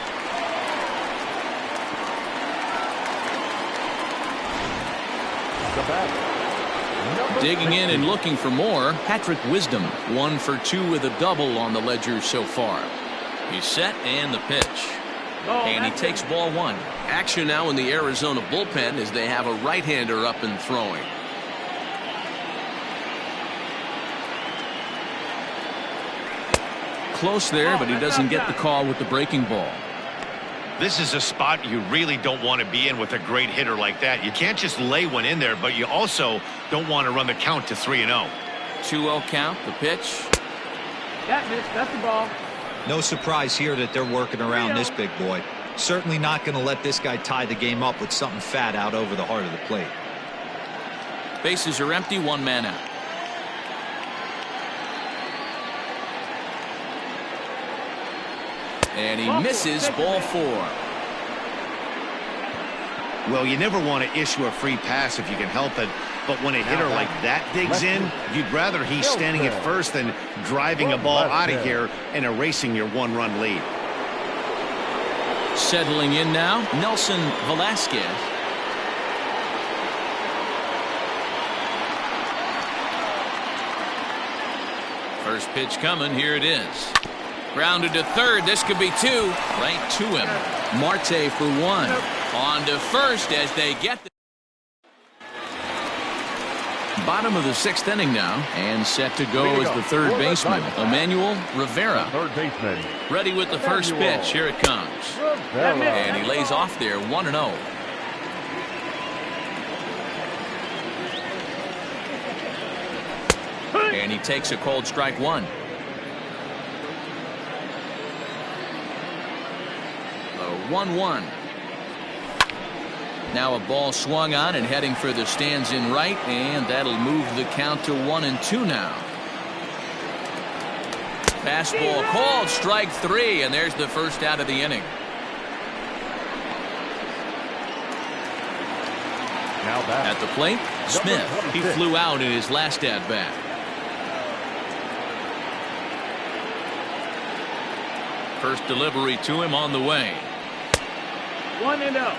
The batter. Digging in and looking for more, Patrick Wisdom. 1 for 2 with a double on the ledger so far. He's set and the pitch. And he takes ball one. Action now in the Arizona bullpen as they have a right-hander up and throwing. Close there, but he doesn't get the call with the breaking ball. This is a spot you really don't want to be in with a great hitter like that. You can't just lay one in there, but you also don't want to run the count to 3-0. 2-0 count, the pitch. That's the ball. No surprise here that they're working around this big boy. Certainly not going to let this guy tie the game up with something fat out over the heart of the plate. Bases are empty, 1 man out. And he misses ball 4. Well, you never want to issue a free pass if you can help it, but when a hitter like that digs in, you'd rather he's standing at first than driving a ball out of here and erasing your 1-run lead. Settling in now, Nelson Velasquez. First pitch coming, here it is. Grounded to third, this could be 2. Right to him. Marte for 1. On to first as they get the bottom of the 6th inning now, and set to go as the third baseman, Emmanuel Rivera. Third baseman. Ready with the first pitch. Here it comes. And he lays off there, 1-0. And he takes a cold strike 1. A 1-1. Now a ball swung on and heading for the stands in right, and that'll move the count to 1-2 now. Fastball called, strike 3, and there's the first out of the inning. Now back. At the plate, Smith. He flew out in his last at-bat. First delivery to him on the way. 1-0.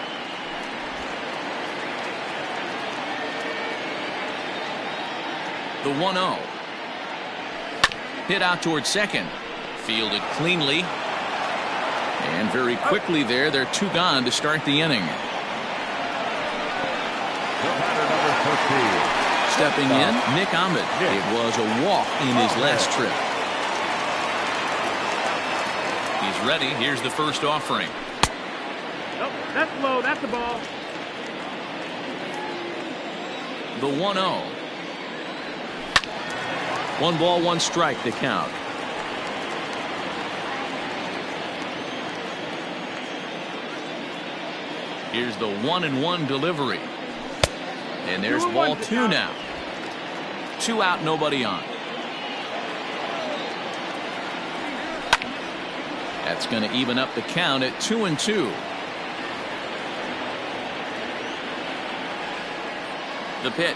The 1-0. Hit out towards second. Fielded cleanly. And very quickly there, they're 2 gone to start the inning. Stepping in, Nick Ahmed. It was a walk in his last trip. He's ready. Here's the first offering. Nope, that's low. That's the ball. The 1-0. 1 ball, 1 strike to count. Here's the 1-1 delivery. And there's ball 2 now. 2 out, nobody on. That's going to even up the count at 2-2. The pitch.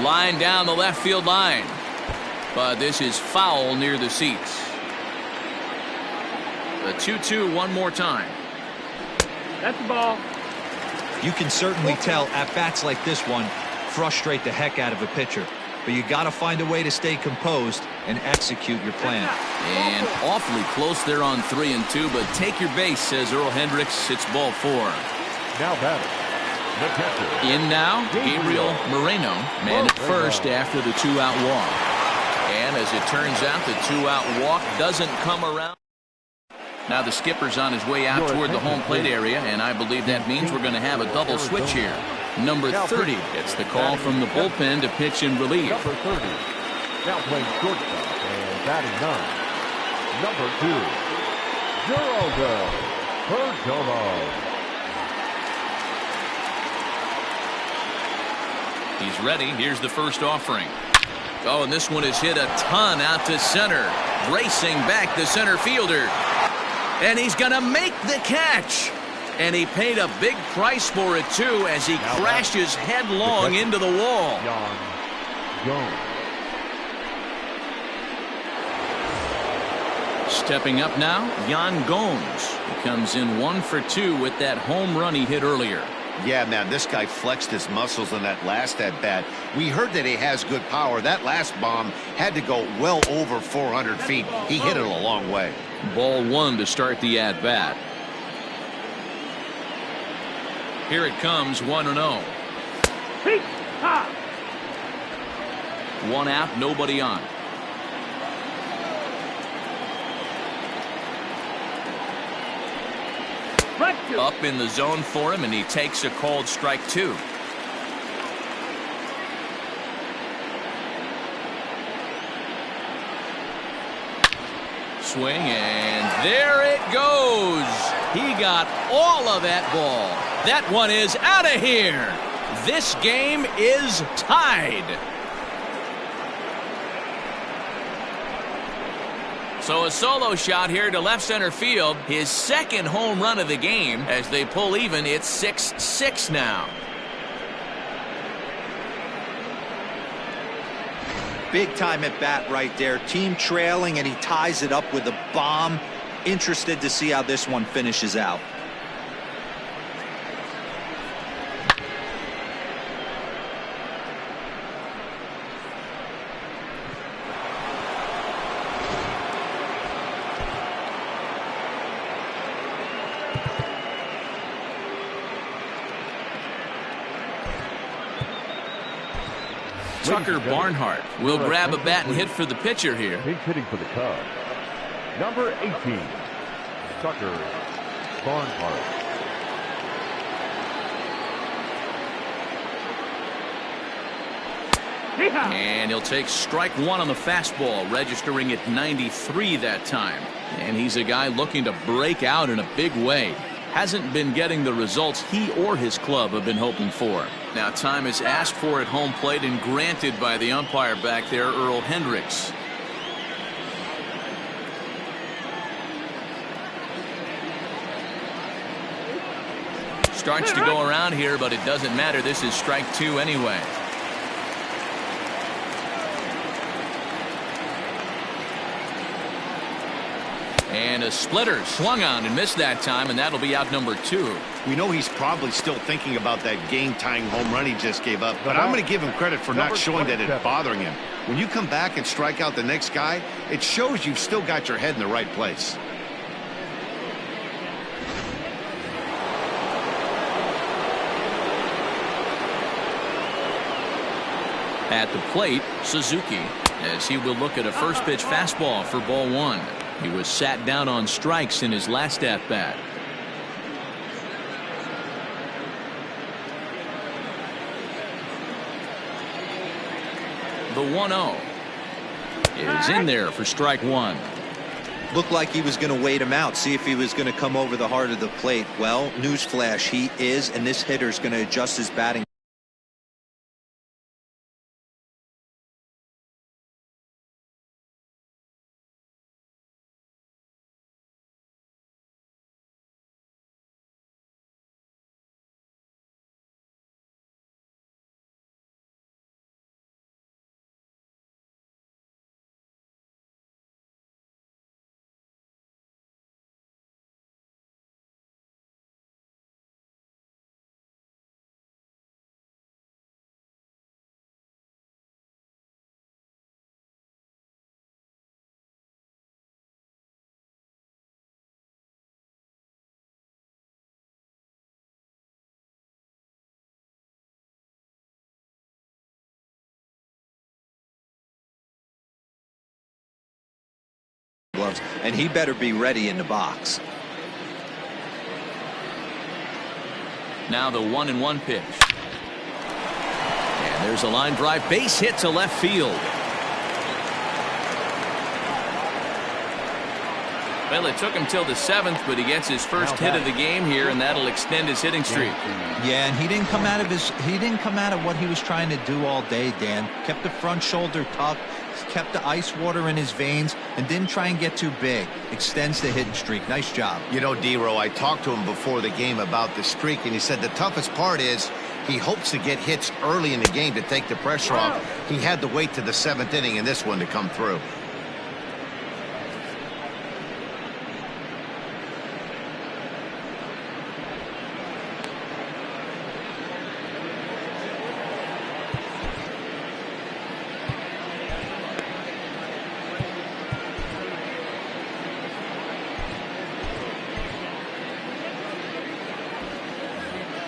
Line down the left field line. But this is foul near the seats. The 2-2 one more time. That's the ball. You can certainly tell at-bats like this one frustrate the heck out of a pitcher. But you got to find a way to stay composed and execute your plan. And awfully close there on 3 and 2, but take your base, says Earl Hendricks. It's ball 4. Now batting, the catcher. In now, Gabriel Moreno, man at first after the 2-out walk. And as it turns out, the 2-out walk doesn't come around. Now the skipper's on his way out toward the home plate area, and I believe that means we're going to have a double switch here. Number 30 gets the call from the bullpen to pitch in relief. Number 30, now playing shortstop and batting 9. Number 2, Geraldo Perdomo. He's ready. Here's the first offering. Oh, and this one is hit a ton out to center. Racing back the center fielder. And he's going to make the catch. And he paid a big price for it, too, as he crashes headlong into the wall. Stepping up now, Yan Gomes. He comes in 1 for 2 with that home run he hit earlier. Yeah, man, this guy flexed his muscles in that last at-bat. We heard that he has good power. That last bomb had to go well over 400 feet. He hit it a long way. Ball 1 to start the at-bat. Here it comes, 1-0. 1 out, nobody on. Up in the zone for him, and he takes a called strike 2. Swing, and there it goes. He got all of that ball. That one is out of here. This game is tied. So a solo shot here to left center field. His second home run of the game. As they pull even, it's 6-6 now. Big time at bat right there. Team trailing, and he ties it up with a bomb. Interested to see how this one finishes out. Tucker Barnhart will grab a bat and hit for the pitcher here. He's hitting for the Cubs. Number 18, Tucker Barnhart. And he'll take strike 1 on the fastball, registering at 93 that time. And he's a guy looking to break out in a big way. Hasn't been getting the results he or his club have been hoping for. Now time is asked for at home plate and granted by the umpire back there, Earl Hendricks. Starts to go around here, but it doesn't matter. This is strike 2 anyway. And a splitter swung on and missed that time, and that'll be out number 2. We know he's probably still thinking about that game-tying home run he just gave up, but I'm going to give him credit for not showing that it's bothering him. When you come back and strike out the next guy, it shows you've still got your head in the right place. At the plate, Suzuki, as he will look at a first pitch fastball for ball 1. He was sat down on strikes in his last at-bat. The 1-0 is in there for strike 1. Looked like he was going to wait him out, see if he was going to come over the heart of the plate. Well, newsflash, he is, and this hitter's going to adjust his batting. Gloves, and he better be ready in the box. Now the 1-1 pitch. And there's a line drive, base hit to left field. Well, it took him till the 7th, but he gets his first hit of the game here, and that'll extend his hitting streak. Yeah, and he didn't come out of what he was trying to do all day, Dan. Kept the front shoulder tucked, kept the ice water in his veins, and didn't try and get too big. Extends the hitting streak. Nice job. You know, D-Row, I talked to him before the game about the streak, and he said the toughest part is he hopes to get hits early in the game to take the pressure off. He had to wait to the 7th inning in this one to come through.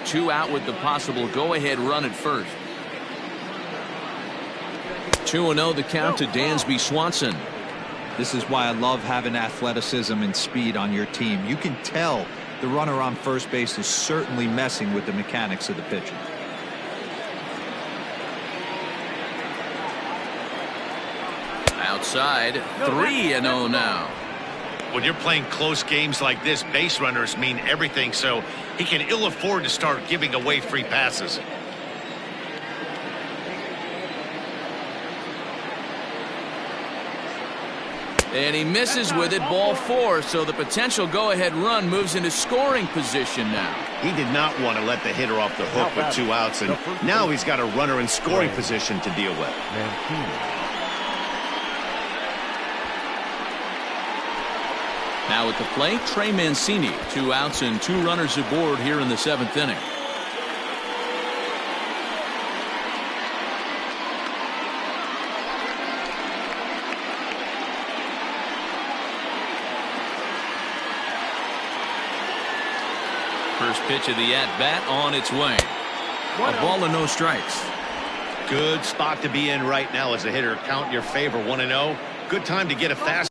Two out with the possible go-ahead run at first. 2-0 the count to Dansby Swanson. This is why I love having athleticism and speed on your team. You can tell the runner on first base is certainly messing with the mechanics of the pitcher. Outside, 3-0 now. When you're playing close games like this, base runners mean everything, so he can ill afford to start giving away free passes. And he misses with it, ball 4, so the potential go-ahead run moves into scoring position now. He did not want to let the hitter off the hook with 2 outs, and now he's got a runner in scoring position to deal with. Now at the plate, Trey Mancini. 2 outs and 2 runners aboard here in the 7th inning. First pitch of the at-bat on its way. A ball and no strikes. Good spot to be in right now as a hitter. Count your favor, 1-0. Good time to get a fast.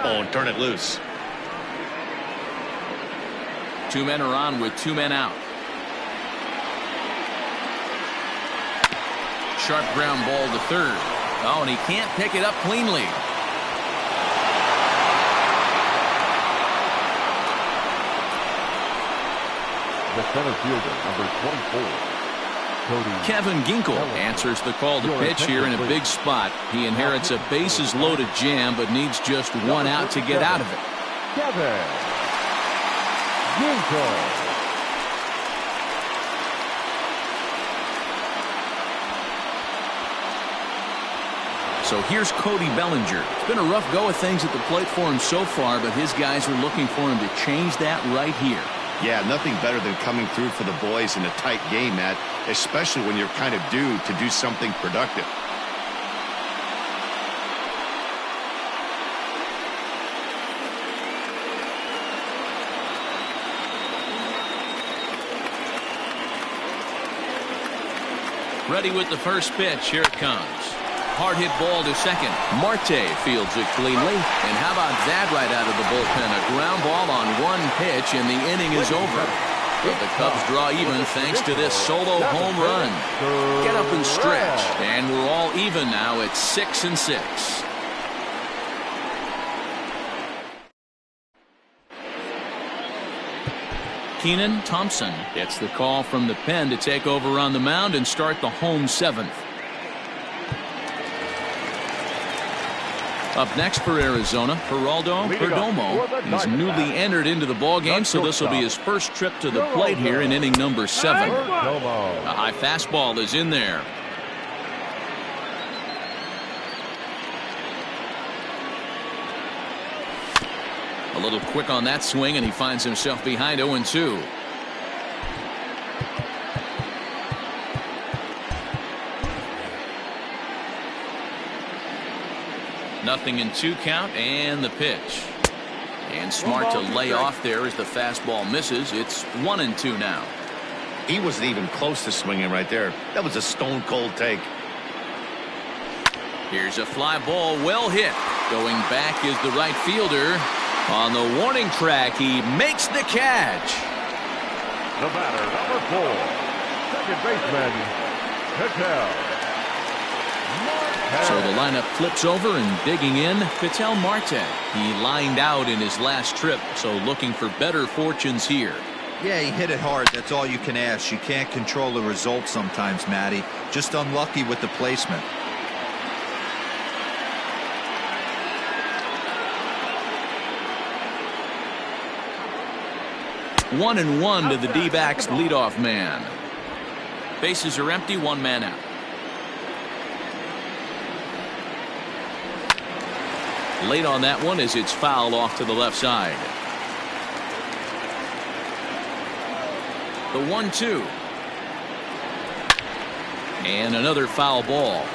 Oh, and turn it loose. 2 men are on with 2 men out. Sharp ground ball to third. Oh, and he can't pick it up cleanly. The center fielder, number 24. Kevin Ginkel answers the call to pitch here in a big spot. He inherits a bases-loaded jam, but needs just 1 out to get out of it. Kevin Ginkel. So here's Cody Bellinger. It's been a rough go of things at the plate for him so far, but his guys are looking for him to change that right here. Yeah, nothing better than coming through for the boys in a tight game, Matt, especially when you're kind of due to do something productive. Ready with the first pitch. Here it comes. Hard hit ball to second. Marte fields it cleanly. And how about that right out of the bullpen? A ground ball on 1 pitch, and the inning is over. But the Cubs draw even thanks to this solo home run. Get up and stretch. And we're all even now at 6-6. Keenan Thompson gets the call from the pen to take over on the mound and start the home 7th. Up next for Arizona, Geraldo Perdomo. He's newly entered into the ballgame, so this will be his first trip to the plate here in inning number 7. A high fastball is in there. A little quick on that swing, and he finds himself behind 0-2. Nothing in 2 count, and the pitch. And smart to lay off there as the fastball misses. It's 1-2 now. He wasn't even close to swinging right there. That was a stone cold take. Here's a fly ball, well hit. Going back is the right fielder. On the warning track, he makes the catch. The batter, number 4, second baseman, Ketel. So the lineup flips over, and digging in, Ketel Marte. He lined out in his last trip, so looking for better fortunes here. Yeah, he hit it hard. That's all you can ask. You can't control the result sometimes, Matty. Just unlucky with the placement. One and one to the D-backs leadoff man. Bases are empty, 1 man out. Late on that one as it's fouled off to the left side. The 1-2. And another foul ball.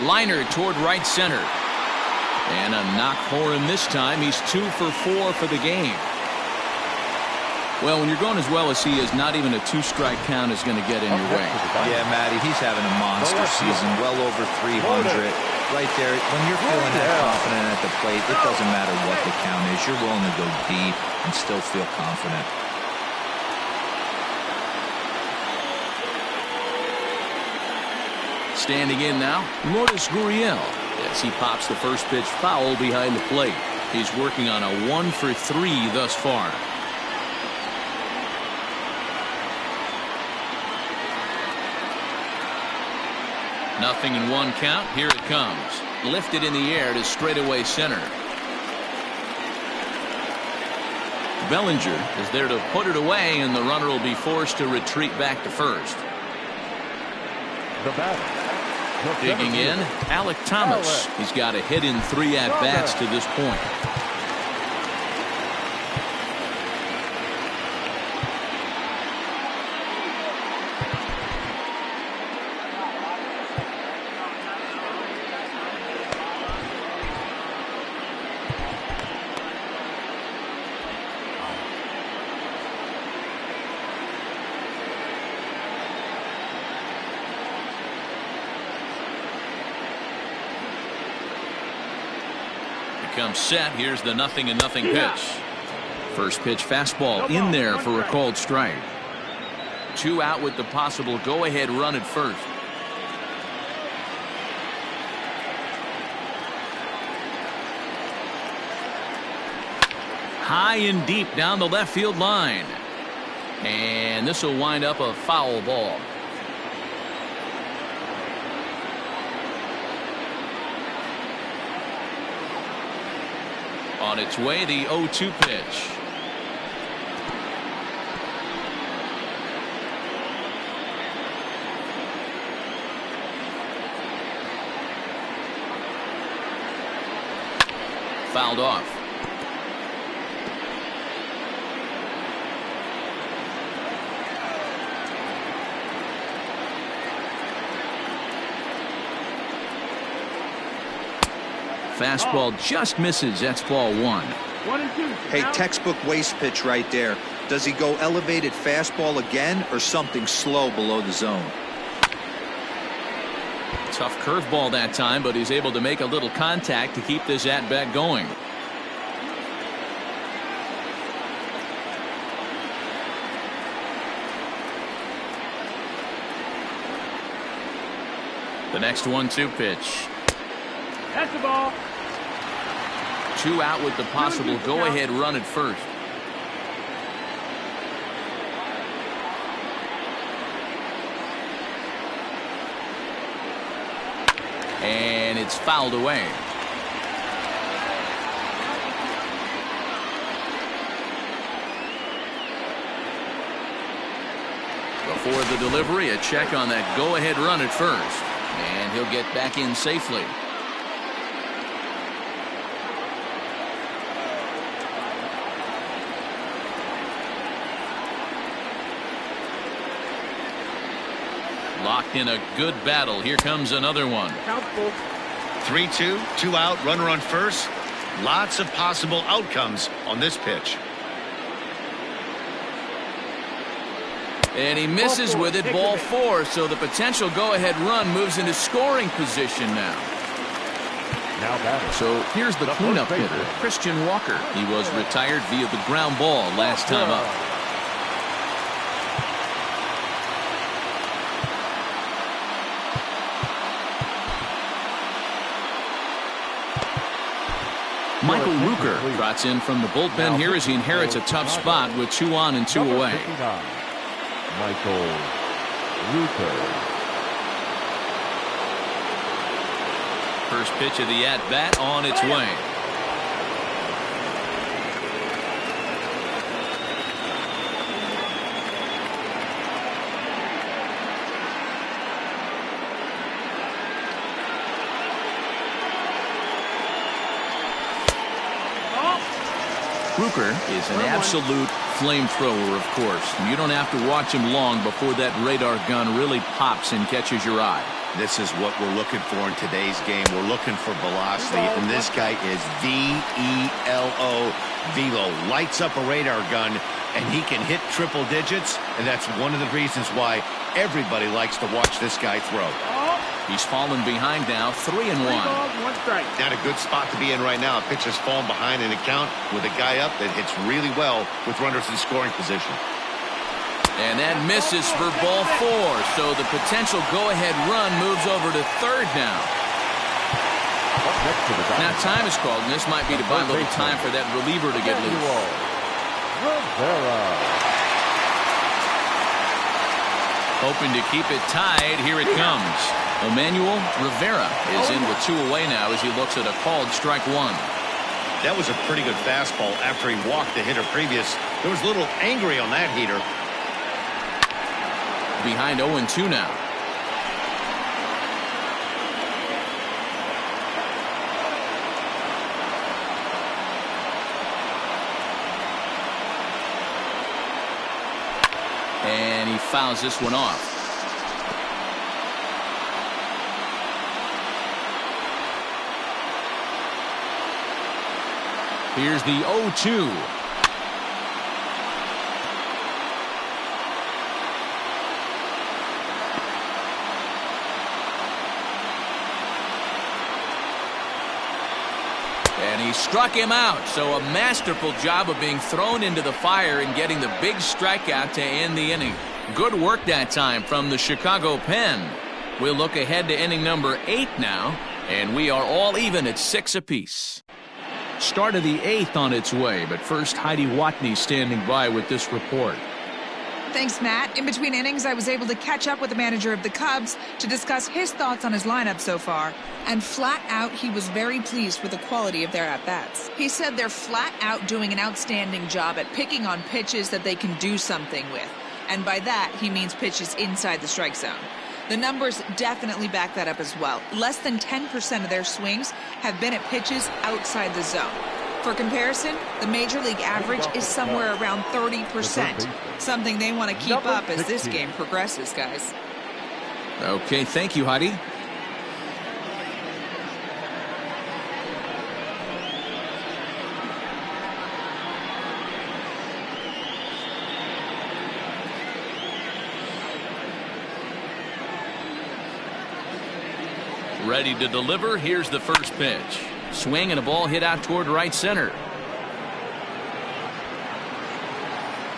Liner toward right center. And a knock for him this time. He's 2 for 4 for the game. Well, when you're going as well as he is, not even a 2-strike count is going to get in your way. Yeah, Matty, he's having a monster season, well over 300. Right there, when you're feeling that confident at the plate, it doesn't matter what the count is. You're willing to go deep and still feel confident. Standing in now, Lourdes Gurriel. As he pops the first pitch foul behind the plate. He's working on a 1 for 3 thus far. Nothing in 1 count. Here it comes. Lifted in the air to straightaway center. Bellinger is there to put it away, and the runner will be forced to retreat back to first. The batter. Digging in, Alec Thomas. He's got a hit in 3 at-bats to this point. comes set. Here's the 0-0 pitch. First pitch fastball in there for a called strike. 2 out with the possible go-ahead run at first. High and deep down the left field line. And this will wind up a foul ball. On its way, the 0-2 pitch. Fouled off. Fastball just misses. That's ball 1. 1 and 2. Hey, textbook waste pitch right there. Does he go elevated fastball again or something slow below the zone? Tough curveball that time, but he's able to make a little contact to keep this at-bat going. The next 1-2 pitch. That's the ball. 2 out with the possible go-ahead run at first. And it's fouled away. Before the delivery, a check on that go-ahead run at first. And he'll get back in safely. Locked in a good battle. Here comes another one. 3-2, 2 out, runner on first. Lots of possible outcomes on this pitch. And he misses with it, ball 4. So the potential go-ahead run moves into scoring position now. So here's the cleanup hitter, Christian Walker. He was retired via the ground ball last time up. Michael Rooker trots in from the bullpen here as he inherits a tough spot with 2 on and 2 away. Michael Rooker. First pitch of the at-bat on its way. Rooker is an absolute flamethrower, of course. You don't have to watch him long before that radar gun really pops and catches your eye. This is what we're looking for in today's game. We're looking for velocity, and this guy is V-E-L-O, velo. Lights up a radar gun, and he can hit triple digits, and that's one of the reasons why everybody likes to watch this guy throw. He's fallen behind now, 3-1. 3 balls, 1 strike. Not a good spot to be in right now. A pitcher's fallen behind in a count with a guy up that hits really well with runners in scoring position. And that misses for ball 4. So the potential go-ahead run moves over to third now. Now time is called, and this might be to buy a little time for that reliever to get loose. Hoping to keep it tied. Here it comes. Emmanuel Rivera is in with 2 away now as he looks at a called strike 1. That was a pretty good fastball after he walked the hitter previous. There was a little angry on that heater. Behind 0-2 now. And he fouls this one off. Here's the 0-2. And and he struck him out. So a masterful job of being thrown into the fire and getting the big strikeout to end the inning. Good work that time from the Chicago pen. We'll look ahead to inning number 8 now, and we are all even at 6 apiece. Start of the 8th on its way, but first Heidi Watney standing by with this report. Thanks, Matt. In between innings, I was able to catch up with the manager of the Cubs to discuss his thoughts on his lineup so far. And flat out, he was very pleased with the quality of their at-bats. He said they're flat out doing an outstanding job at picking on pitches that they can do something with. And by that, he means pitches inside the strike zone. The numbers definitely back that up as well. Less than 10% of their swings have been at pitches outside the zone. For comparison, the Major League average is somewhere around 30%, something they want to keep up as this game progresses, guys. Okay, thank you, Heidi. Ready to deliver. Here's the first pitch. Swing and a ball hit out toward right center.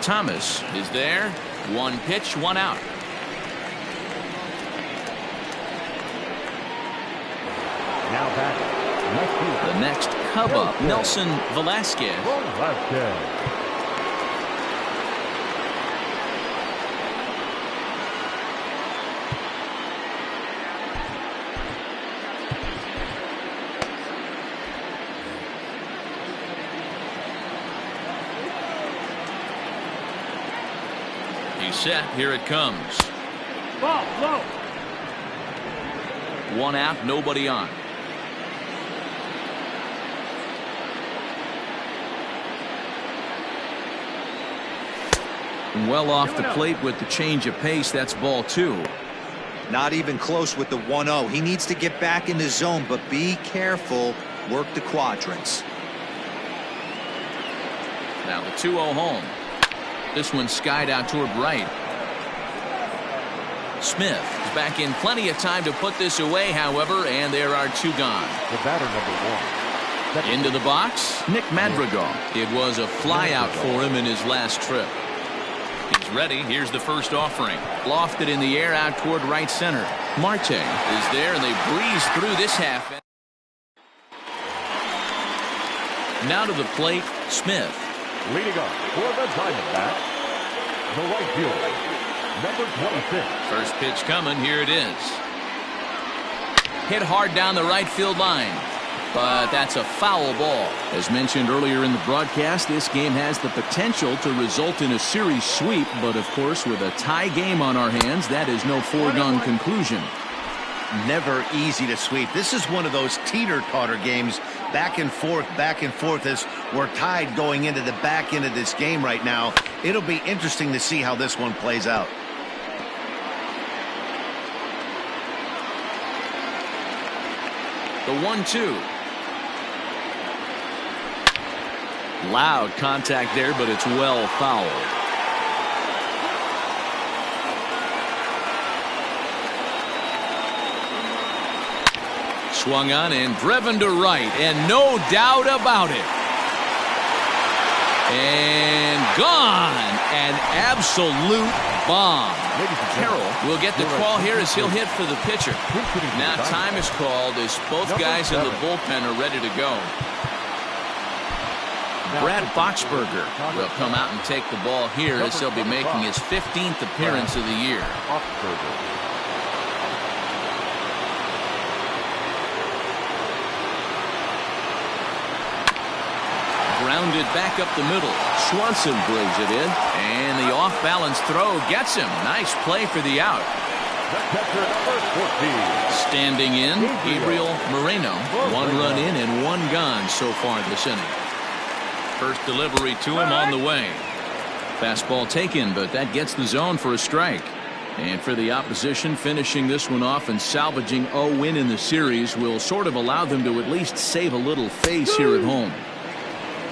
Thomas is there. One pitch, one out. Now back. The next Cub up, Nelson Velasquez. Set. Here it comes. Ball, low. One out, nobody on. Well off the plate with the change of pace. That's ball 2. Not even close with the 1-0. He needs to get back in the zone, but be careful. Work the quadrants. Now the 2-0 home. This one skied out toward right. Smith is back in plenty of time to put this away, however, and there are 2 gone. The batter, number 1. Into the box, Nick Madrigal. It was a flyout for him in his last trip. He's ready. Here's the first offering. Lofted in the air out toward right center. Marte is there, and they breeze through this half. Now to the plate, Smith. Leading up for the Diamondbacks, the right fielder, number 26. First pitch coming. Here it is. Hit hard down the right field line, but that's a foul ball. As mentioned earlier in the broadcast, this game has the potential to result in a series sweep, but of course with a tie game on our hands, that is no foregone conclusion. Never easy to sweep. This is one of those teeter-totter games, back and forth as we're tied going into the back end of this game right now. It'll be interesting to see how this one plays out. The 1-2. Loud contact there, but it's well fouled. Swung on and driven to right, and no doubt about it. And gone. An absolute bomb. Carroll will get the call here as he'll hit for the pitcher. Now time is called as both guys in the bullpen are ready to go. Brad Boxberger will come out and take the ball here as he'll be making his 15th appearance of the year. Grounded back up the middle. Swanson brings it in, and the off-balance throw gets him. Nice play for the out. Standing in, Gabriel Moreno. 1 run in and 1 gone so far this inning. First delivery to him on the way. Fastball taken, but that gets the zone for a strike. And for the opposition, finishing this one off and salvaging a win in the series will sort of allow them to at least save a little face here at home.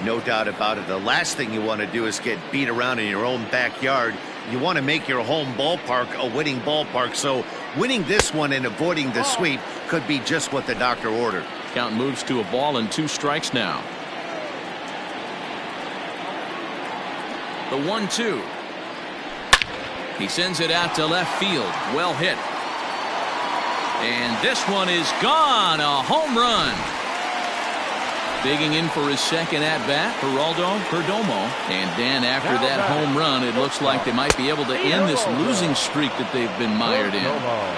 No doubt about it. The last thing you want to do is get beat around in your own backyard. You want to make your home ballpark a winning ballpark. So winning this one and avoiding the sweep could be just what the doctor ordered. Count moves to a ball and 2 strikes now. The 1-2. He sends it out to left field. Well hit. And this one is gone. A home run. Digging in for his second at-bat, Geraldo Perdomo. And Dan, after that home run, it looks like they might be able to end this losing streak that they've been mired in.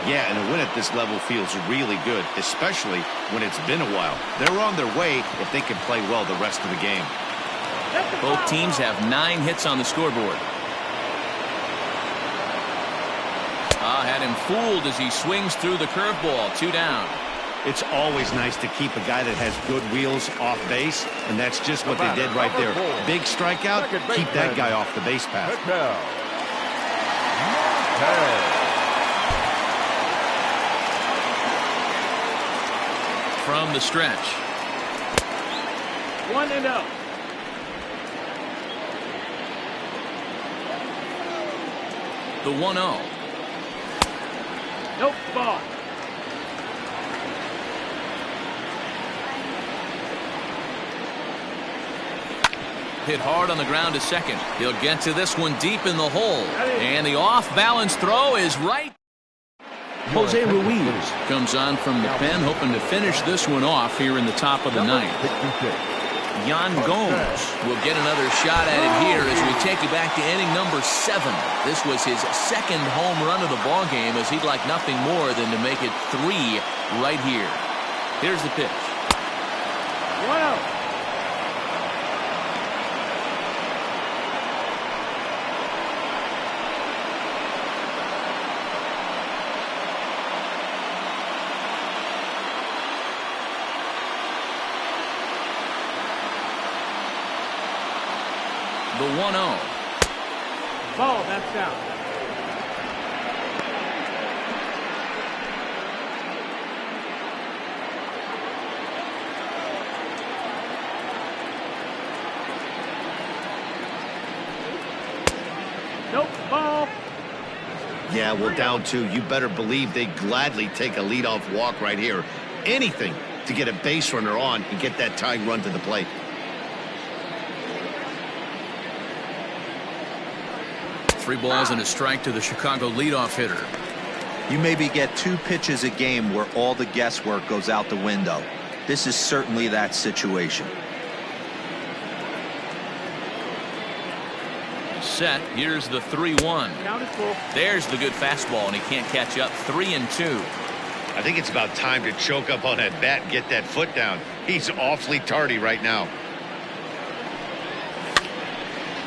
Yeah, and a win at this level feels really good, especially when it's been a while. They're on their way if they can play well the rest of the game. Both teams have 9 hits on the scoreboard. Had him fooled as he swings through the curveball. 2 down. It's always nice to keep a guy that has good wheels off base, and that's just what they did right there. Big strikeout, keep that guy off the base path. From the stretch. 1-0. The 1-0. Nope, ball. Hit hard on the ground to second. He'll get to this one deep in the hole. And the off-balance throw is right. Jose Ruiz comes on from the pen, hoping to finish this one off here in the top of the 9th. Yan Gomes will get another shot at it here as we take you back to inning number 7. This was his second home run of the ball game, as he'd like nothing more than to make it 3 right here. Here's the pitch. 1-0. The 1-0. Ball, that's out. Nope, ball. Yeah, well, down 2. You better believe they'd gladly take a leadoff walk right here. Anything to get a base runner on and get that tying run to the plate. Three balls and a strike to the Chicago leadoff hitter. You maybe get 2 pitches a game where all the guesswork goes out the window. This is certainly that situation. Set. Here's the 3-1. Count is full. There's the good fastball, and he can't catch up. 3-2. I think it's about time to choke up on that bat and get that foot down. He's awfully tardy right now.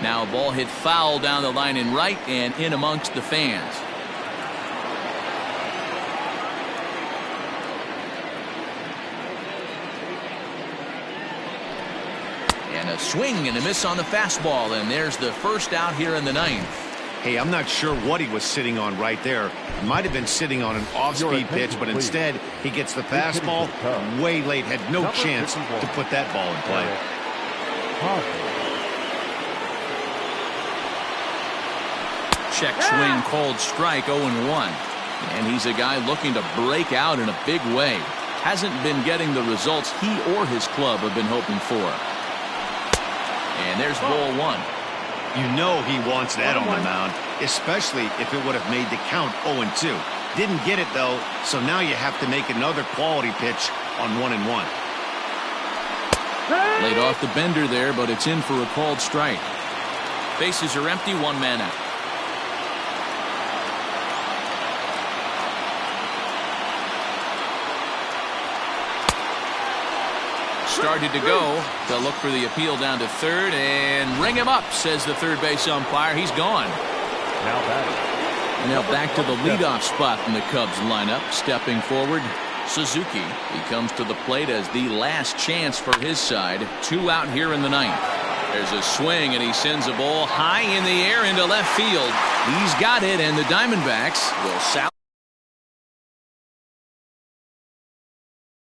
Now a ball hit foul down the line in right and in amongst the fans. And a swing and a miss on the fastball, and there's the first out here in the 9th. Hey, I'm not sure what he was sitting on right there. Might have been sitting on an off-speed pitch, but instead he gets the fastball way late. Had no chance to put that ball in play. Check swing, called strike, 0-1. And he's a guy looking to break out in a big way. Hasn't been getting the results he or his club have been hoping for. And there's ball 1. You know he wants that on the mound, especially if it would have made the count 0-2. Didn't get it, though, so now you have to make another quality pitch on 1-1. Laid off the bender there, but it's in for a called strike. Bases are empty, 1 man out. Started to go. They'll look for the appeal down to third and ring him up, says the third base umpire. He's gone. Now batting. And now back to the leadoff spot in the Cubs lineup. Stepping forward, Suzuki. He comes to the plate as the last chance for his side. 2 out here in the 9th. There's a swing, and he sends a ball high in the air into left field. He's got it, and the Diamondbacks will salvage.